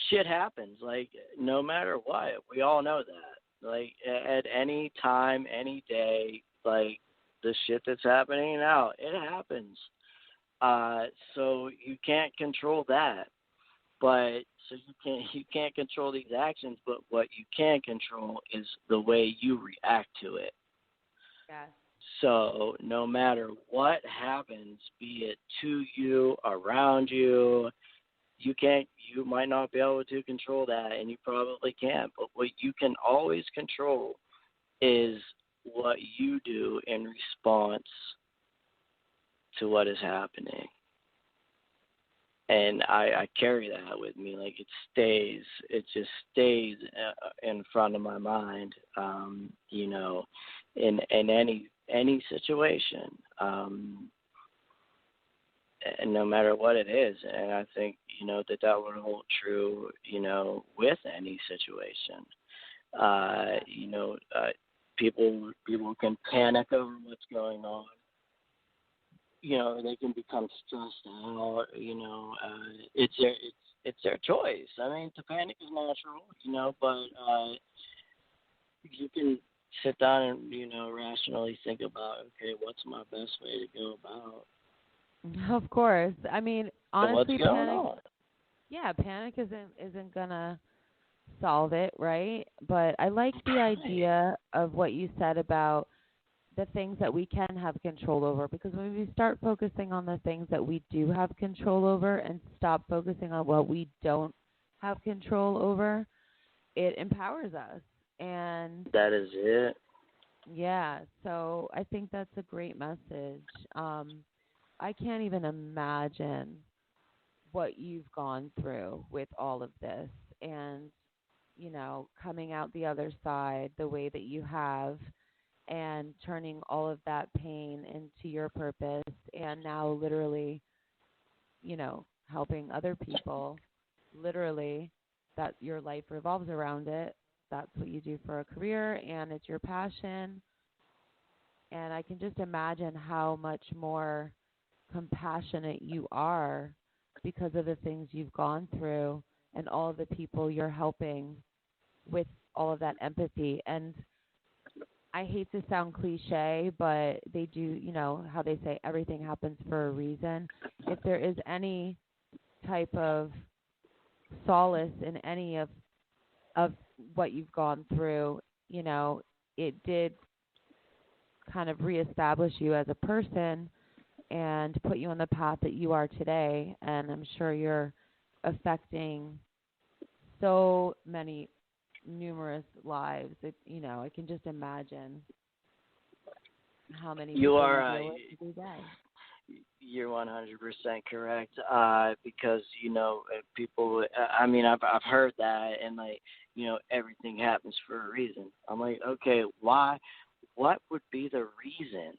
shit happens, like no matter what. We all know that. Like at any time, any day, like the shit that's happening now, it happens. So you can't control that. But so you can't control these actions, but what you can control is the way you react to it. Yes. So no matter what happens, be it to you, around you, you might not be able to control that, and you probably can't. But what you can always control is what you do in response to what is happening. And I carry that with me. Like it just stays in front of my mind, in any situation, and no matter what it is. And I think, that would hold true, with any situation. People can panic over what's going on. They can become stressed out. It's their choice. I mean, to panic is natural, but you can sit down and rationally think about, okay, what's my best way to go about? Of course. I mean, What's honestly, going panic. on? Yeah, panic isn't gonna solve it, right? But I like the idea of what you said about the things that we can have control over, because when we start focusing on the things that we do have control over and stop focusing on what we don't have control over, it empowers us. And That is it. yeah, so I think that's a great message. I can't even imagine what you've gone through with all of this, and coming out the other side the way that you have, and turning all of that pain into your purpose, and now literally, helping other people, literally, that your life revolves around it. That's what you do for a career, and it's your passion. And I can just imagine how much more compassionate you are because of the things you've gone through and all of the people you're helping with all of that empathy. And I hate to sound cliche, but they do, how they say everything happens for a reason. If there is any type of solace in any of what you've gone through, it did kind of reestablish you as a person and put you on the path that you are today. And I'm sure you're affecting so many numerous lives. I can just imagine how many You people you are. deal with every day. You're 100% correct. Because people. I mean, I've heard that, and like, everything happens for a reason. I'm like, okay, why? What would be the reason?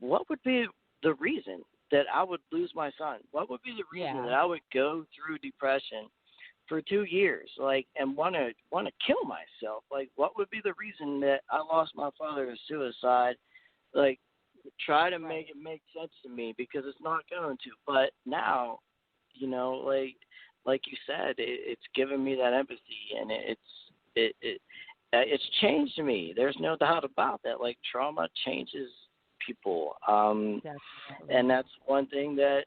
What would be the reason that I would lose my son? What would be the reason Yeah. that I would go through depression for 2 years, like, and wanna kill myself? Like, what would be the reason that I lost my father to suicide? Like, try to Right. make it make sense to me, because it's not going to. But now, like you said, it's given me that empathy, and it's changed me. There's no doubt about that. Like, trauma changes people, and Definitely. that's one thing that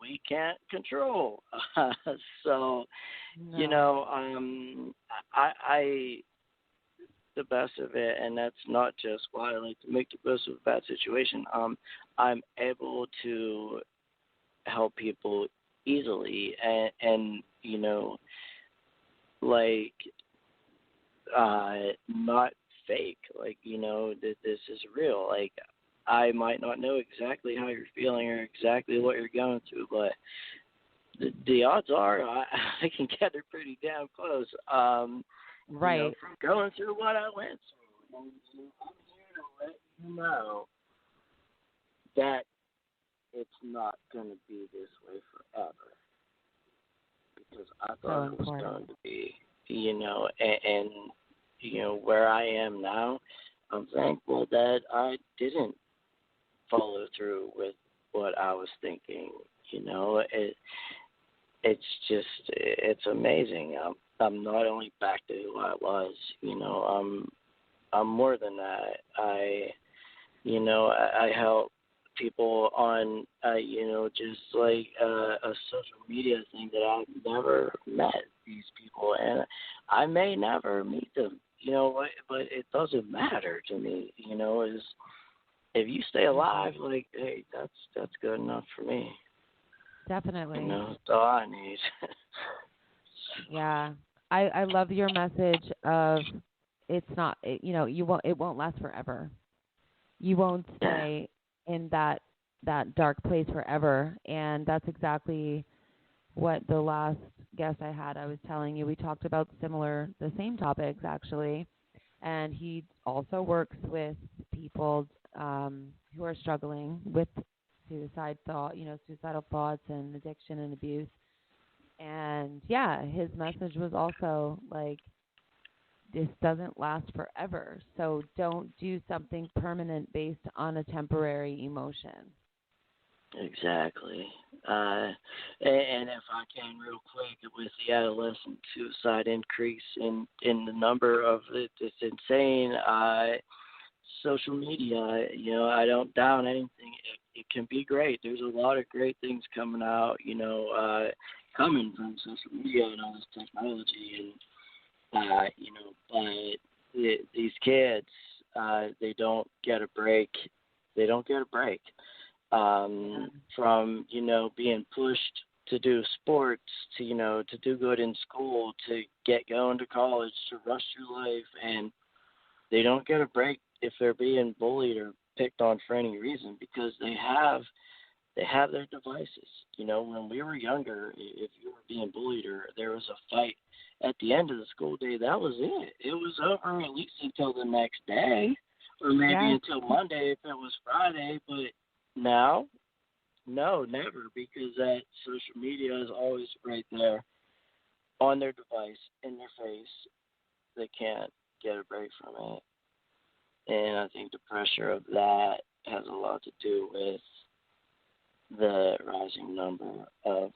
we can't control. So, No. I the best of it, and that's not just why I like to make the best of a bad situation. I'm able to help people easily, and like, not fake. Like, that this is real. Like, I might not know exactly how you're feeling or exactly what you're going through, but the odds are I can get it pretty damn close. Right. From going through what I went through. And, I'm here to let you know that it's not going to be this way forever, because I So thought it was important. going to be, and where I am now, I'm thankful that I didn't follow through with what I was thinking. It's amazing. I'm not only back to who I was. I'm more than that. I help people on just like a social media thing that I've never met these people, and I may never meet them. But it doesn't matter to me. Is if you stay Hmm. alive, like, hey, that's good enough for me. Definitely. That's all I need. Yeah. I love your message of it's not it won't last forever. You won't Yeah. stay in that dark place forever, and that's exactly what the last guest I had, I was telling you, we talked about the same topics actually, and he also works with people who are struggling with suicidal thoughts and addiction and abuse. And yeah, his message was also like, this doesn't last forever. So don't do something permanent based on a temporary emotion. Exactly. And if I can, real quick, with the adolescent suicide increase in the number of it's insane. Social media, I don't down anything. It can be great. There's a lot of great things coming out, coming from social media and all this technology, and but these kids, they don't get a break. They don't get a break, Yeah. from being pushed to do sports, to to do good in school, to get going to college, to rush through life, and they don't get a break if they're being bullied or picked on for any reason, because they have their devices. When we were younger, if you were being bullied or there was a fight at the end of the school day, that was it. It was over at least until the next day, or maybe Yes, until Monday if it was Friday. But now, no, never, because that social media is always right there on their device, in their face. They can't get a break from it. And I think the pressure of that has a lot to do with the rising number of,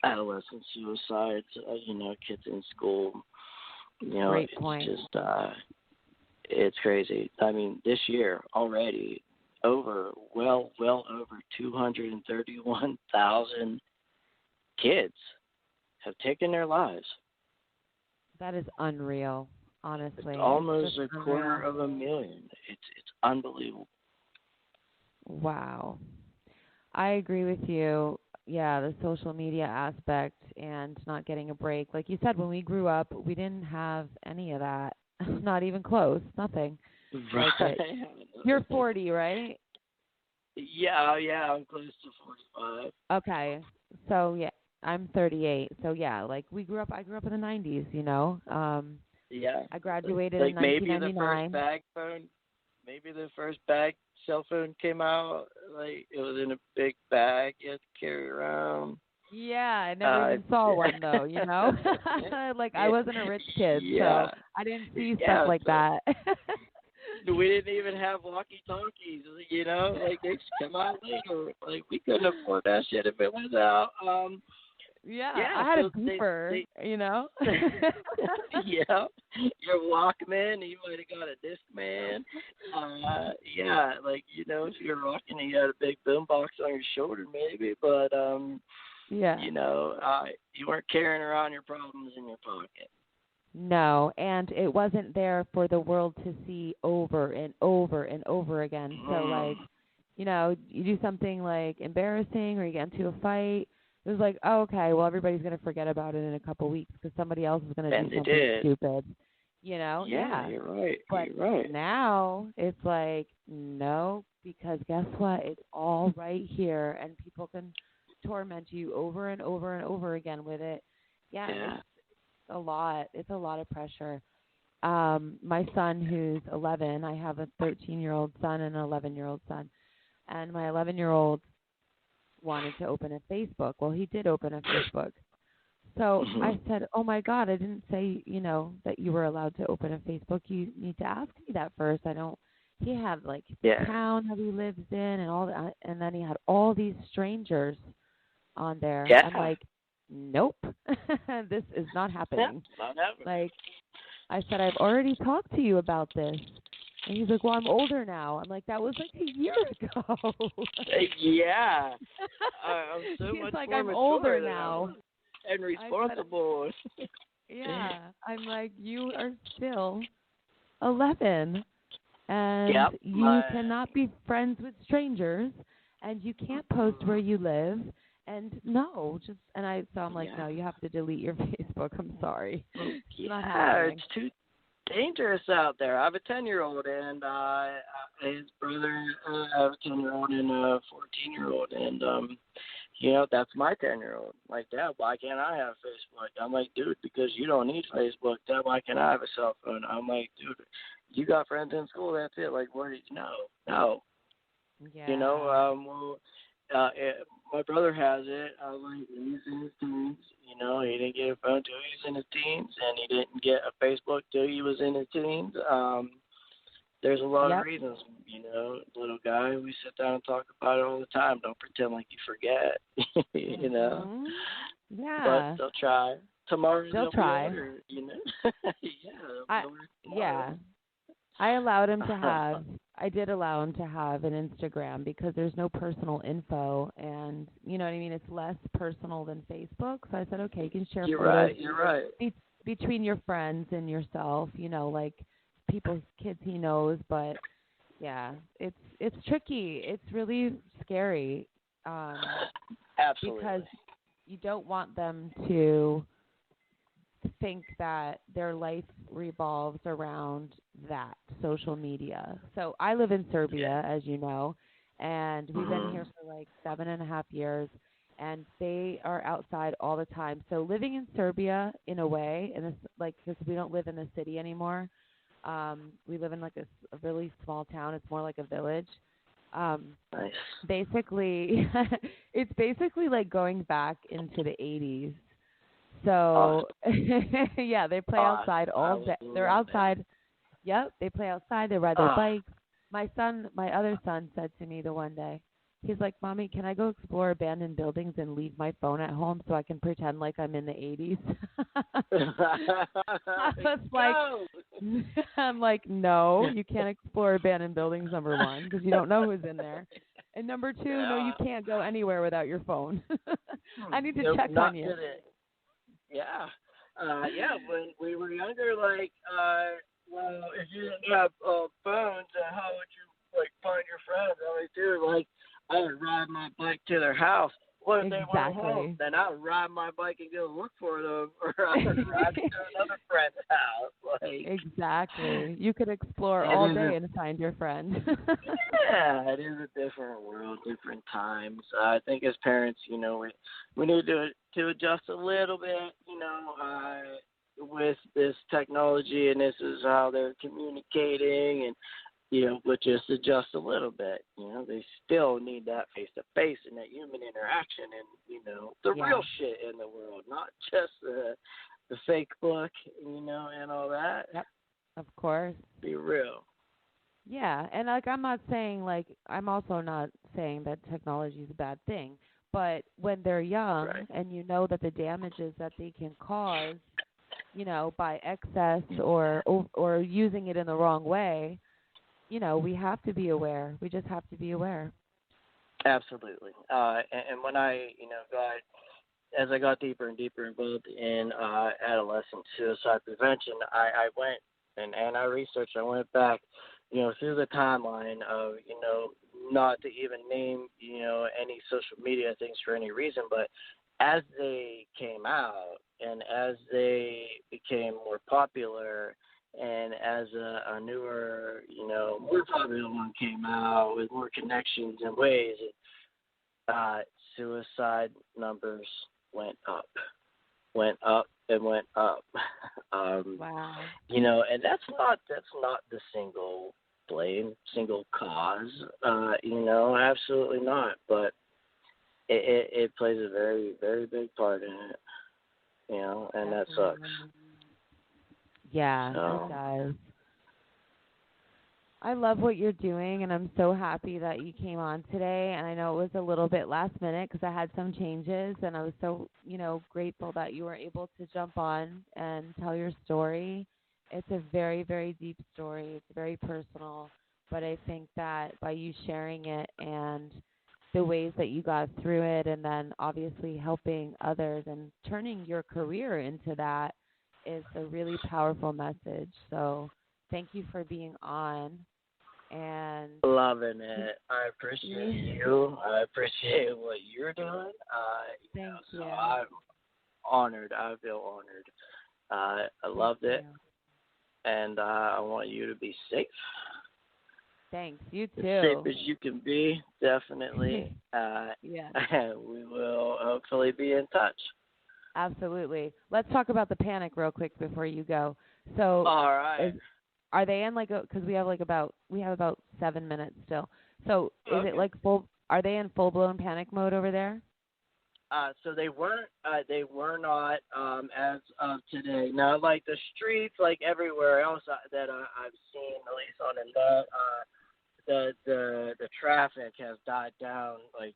adolescent suicides, kids in school. great It's point. just, it's crazy. I mean, this year already, well over 231,000 kids have taken their lives. That is unreal, It's honestly. It's almost just a quarter unreal. of a million. It's unbelievable. Wow. I agree with you. Yeah, the social media aspect and not getting a break. Like you said, when we grew up, we didn't have any of that. Not even close. Nothing like Right. it. You're 40, right? Yeah, yeah, I'm close to 45. Okay. So yeah, I'm 38. So yeah, like I grew up in the 90s, you know. Yeah. I graduated in Like maybe the first 1999. bag phone, maybe the first bag cell phone came out. Like it was in a big bag you had to carry around. Yeah, I never even saw one though, you know? Like I wasn't a rich kid, so yeah, I didn't see stuff yeah. like that. We didn't even have walkie talkies, you know. Like they just come out later. Like we couldn't afford that shit if it was out. Yeah, Yeah. I had a So beeper, they you know? yeah, your Walkman. You might have got a Discman. Yeah, like if you're rocking, and you had a big boombox on your shoulder, maybe, but Yeah. you weren't carrying around your problems in your pocket. No, and it wasn't there for the world to see over and over and over again. So Mm. like, you do something like embarrassing or you get into a fight. It was like, oh, okay, well everybody's gonna forget about it in a couple weeks because somebody else is gonna do And they something did. stupid. Yeah, Yeah. you're right. But You're right. now it's like, no, because guess what? It's all right here, and people can torment you over and over and over again with it. Yeah, Yeah. it's a lot. It's a lot of pressure. My son, who's 11, I have a 13-year-old son and an 11-year-old son, and my 11-year-old wanted to open a Facebook. Well, he did open a Facebook. So Mhm. I said, "Oh my God, I didn't say, that you were allowed to open a Facebook. You need to ask me that first. I don't." He had like the Yeah. town that he lives in and all that, and then he had all these strangers on there. I'm Yeah. like, "Nope, this is not Yeah. happening." Not happening. Like I said, "I've already talked to you about this." And he's like, "Well, I'm older now." I'm like, "That was like a year ago." Yeah. I'm so He's much like, more "I'm older mature than I now." was and I said, responsible. "Yeah." I'm like, "You are still 11 and Yep. you cannot be friends with strangers and you can't post where you live." And no, I'm like, Yeah. "No, you have to delete your Facebook. I'm sorry. It's not Yeah, it's happening." too dangerous out there. I have a 10-year-old and his brother. I have a 10-year-old and a 14-year-old, and that's my 10-year-old. Like, Dad, why can't I have Facebook? I'm like, dude, because you don't need Facebook. Dad, why can't I have a cell phone? I'm like, dude, you got friends in school. That's it. Like, what? No, no. Yeah. Well, uh, it, my brother has it. Like he's in his teens. He didn't get a phone till he was in his teens, and he didn't get a Facebook till he was in his teens. There's a lot of Yep. reasons. Little guy, we sit down and talk about it all the time. Don't pretend like you forget. Mhm. But Yeah. they'll try. Tomorrow They'll they'll be try. older. Yeah, they'll I be older yeah. tomorrow. I did allow him to have an Instagram because there's no personal info and you know what I mean, it's less personal than Facebook. So I said, "Okay, you can share You're photos right. You're right. between your friends and yourself, like people's kids he knows, but yeah, it's tricky. It's really scary. Um because Absolutely. you don't want them to think that their life revolves around that social media. So I live in Yeah. Serbia, as you know, and we've been Mhm. here for like 7.5 years, and they are outside all the time. So living in Serbia, in a way, and it's like because we don't live in the city anymore, we live in like a really small town. It's more like a village. Um, Nice. Basically, it's basically like going back into the 80s. Awesome. So yeah, they play Awesome. outside I all would day. They're love that. outside. Yep, they play outside. They ride their Ah, bikes. My other son said to me the one day, he's like, "Mommy, can I go explore abandoned buildings and leave my phone at home so I can pretend like I'm in the 80s?" I was like, go. I'm like, "No, you can't explore abandoned buildings, number one, because you don't know who's in there. And number two, no, you Yeah. can't go anywhere without your phone. I need to Nope, check on not you." today. Yeah. Yeah, when we were younger, well, if you didn't have phones, how would you like find your friends? I would do like I would ride my bike to their house. Well, if they weren't home, Exactly. then I would ride my bike and go look for them, or I would ride to another friend's house. Like, Exactly. You could explore it all is a day and find your friend. yeah, it is a different world, different times. I think as parents, we need to adjust a little bit, with this technology, and this is how they're communicating, and but just adjust a little bit. They still need that face to face and that human interaction, and the Yeah. real shit in the world, not just the fake book, and all that. Yep. Of course. Be real, Yeah, and like I'm also not saying that technology is a bad thing, but when they're young right? and you know that the damages that they can cause, by excess or using it in the wrong way, we have to be aware. We just have to be aware. Absolutely. And when I, as I got deeper and deeper involved in adolescent suicide prevention, I went and I researched. I went back, through the timeline of, not to even name, any social media things for any reason, but as they came out and as they became more popular, and as a newer, more popular one came out with more connections and ways, uh, suicide numbers went up, and went up. um, Wow. and that's not the single blame, single cause. Absolutely not. But it plays a very, very big part in it. And that sucks. Definitely. Yeah, it So does. I love what you're doing, and I'm so happy that you came on today. And I know it was a little bit last minute because I had some changes, and I was so, grateful that you were able to jump on and tell your story. It's a very, very deep story. It's very personal, but I think that by you sharing it and the ways that you got through it, and then obviously helping others and turning your career into that is a really powerful message. So thank you for being on. And loving it. I appreciate you. I appreciate what you're doing. thank So you. I'm honored. I feel honored. I Thank loved you. it, and I want you to be safe. Thanks. You As safe too. as you can be, definitely. Yeah, We will hopefully be in touch. absolutely. Let's talk about the panic real quick before you go. So, All right. is are they in because we have about 7 minutes still. So, is it Okay. like full? Are they in full blown panic mode over there? So they weren't. They were not as of today. Now, like the streets, like everywhere else that I've seen, at least on the net, the traffic has died down, like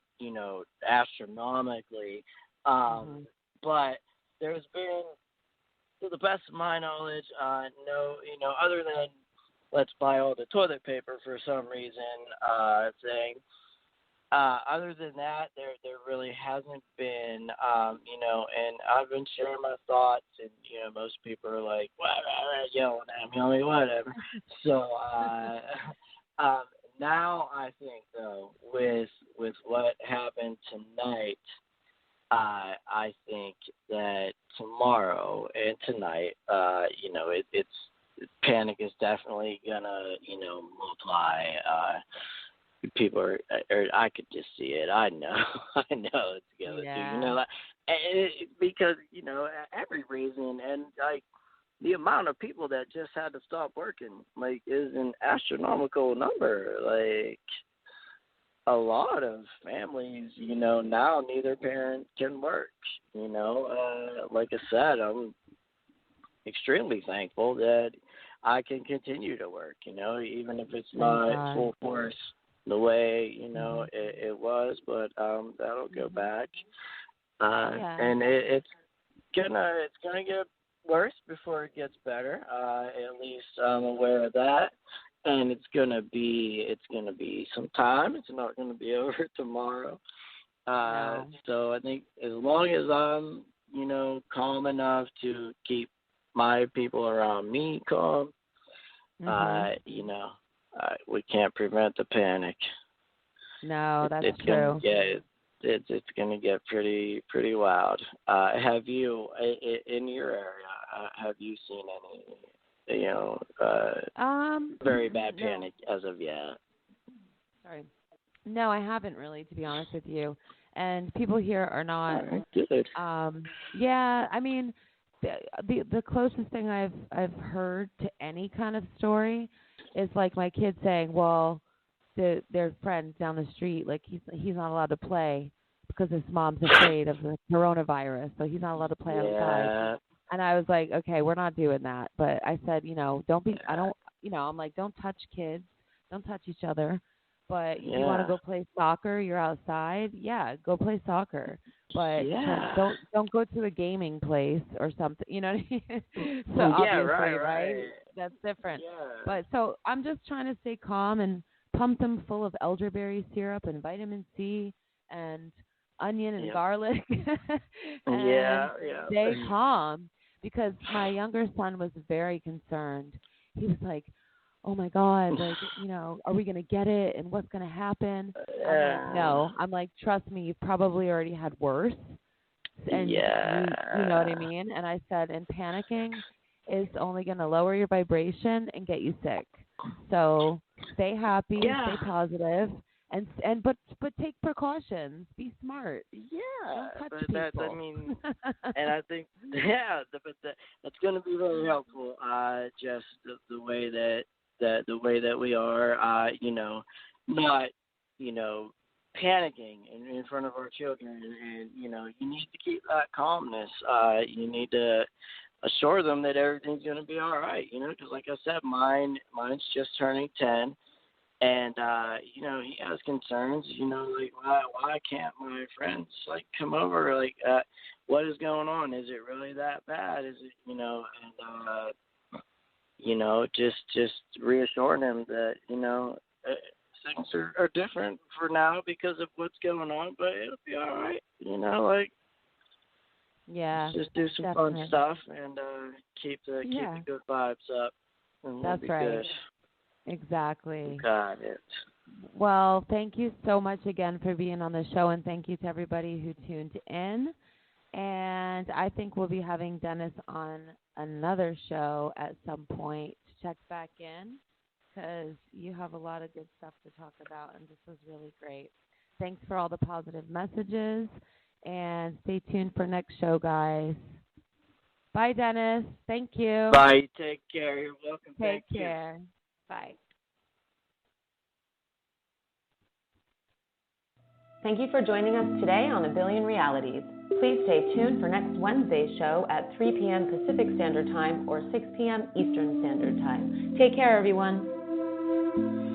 astronomically. Mhm. But there's been, to the best of my knowledge, no, other than let's buy all the toilet paper for some reason thing. Other than that, there really hasn't been, and I've been sharing my thoughts, and most people are like, whatever, yelling at me, I mean, whatever. So, um, now I think though, with what happened tonight, I think that tomorrow and tonight, panic is definitely gonna, multiply. People or I could just see it. I know, I know it's gonna do. Yeah. Because every reason, and like the amount of people that just had to stop working, like, is an astronomical number. Like, a lot of families, now neither parent can work. Like I said, I'm extremely thankful that I can continue to work, even if it's Thank not God. full force the way, Mhm. it was, but that'll go Mhm. back. Yeah. And it's gonna get worse before it gets better. At least I'm aware of that. And it's gonna be some time. It's not gonna be over tomorrow. No. So I think as long as I'm calm enough to keep my people around me calm. Mhm. We can't prevent the panic. No, that's It's gonna true. get it's gonna get pretty wild. Have you in your area? Have you seen any very bad No. panic as of yet? Sorry. No, I haven't really, to be honest with you. And people here are All not. right, good. Yeah, I mean, the closest thing I've heard to any kind of story is like my kids saying, well, their friend down the street, like he's not allowed to play because his mom's afraid of the coronavirus, so he's not allowed to play outside. Yeah, And I was like, okay, we're not doing that. But I said, don't be, I don't, I'm like, don't touch kids, don't touch each other. But if you want to yeah, go play soccer, you're outside. Yeah, go play soccer. But yeah. don't go to a gaming place or something. You know what I mean? So Yeah, right, obviously, right? right. That's different. Yeah, But so I'm just trying to stay calm and pump them full of elderberry syrup and vitamin C and onion and yep, garlic and yeah, yeah. stay calm because my younger son was very concerned. He was like, "Oh my God, like, are we going to get it and what's going to happen?" I'm like, Uh, "No." I'm like, "Trust me, you've probably already had worse." And you know what I yeah, mean? And I said, and panicking is only going to lower your vibration and get you sick. So stay happy, yeah, stay positive, but take precautions. Be smart. yeah. Don't touch But I people. mean, and I think, yeah, that's going to be very helpful. Just the way that we are, not, you know, panicking in front of our children, and you need to keep that calmness. You need to assure them that everything's going to be all right. Because like I said, mine's just turning 10. And he has concerns. Like why can't my friends like come over? Like, what is going on? Is it really that bad? Is it just reassuring him that things are different for now because of what's going on, but it'll be all right. Like Yeah, just do some fun definitely. stuff and keep the Yeah, good vibes up, and we'll that's be right. good. Exactly. Got it. Well, thank you so much again for being on the show, and thank you to everybody who tuned in. And I think we'll be having Dennis on another show at some point to check back in because you have a lot of good stuff to talk about, and this was really great. Thanks for all the positive messages, and stay tuned for next show, guys. Bye, Dennis. Thank you. Bye. Take care. You're welcome. Take Thank you. care. Bye. Thank you for joining us today on A Billion Realities. Please stay tuned for next Wednesday's show at 3 p.m. Pacific Standard Time or 6 p.m. Eastern Standard Time. Take care, everyone.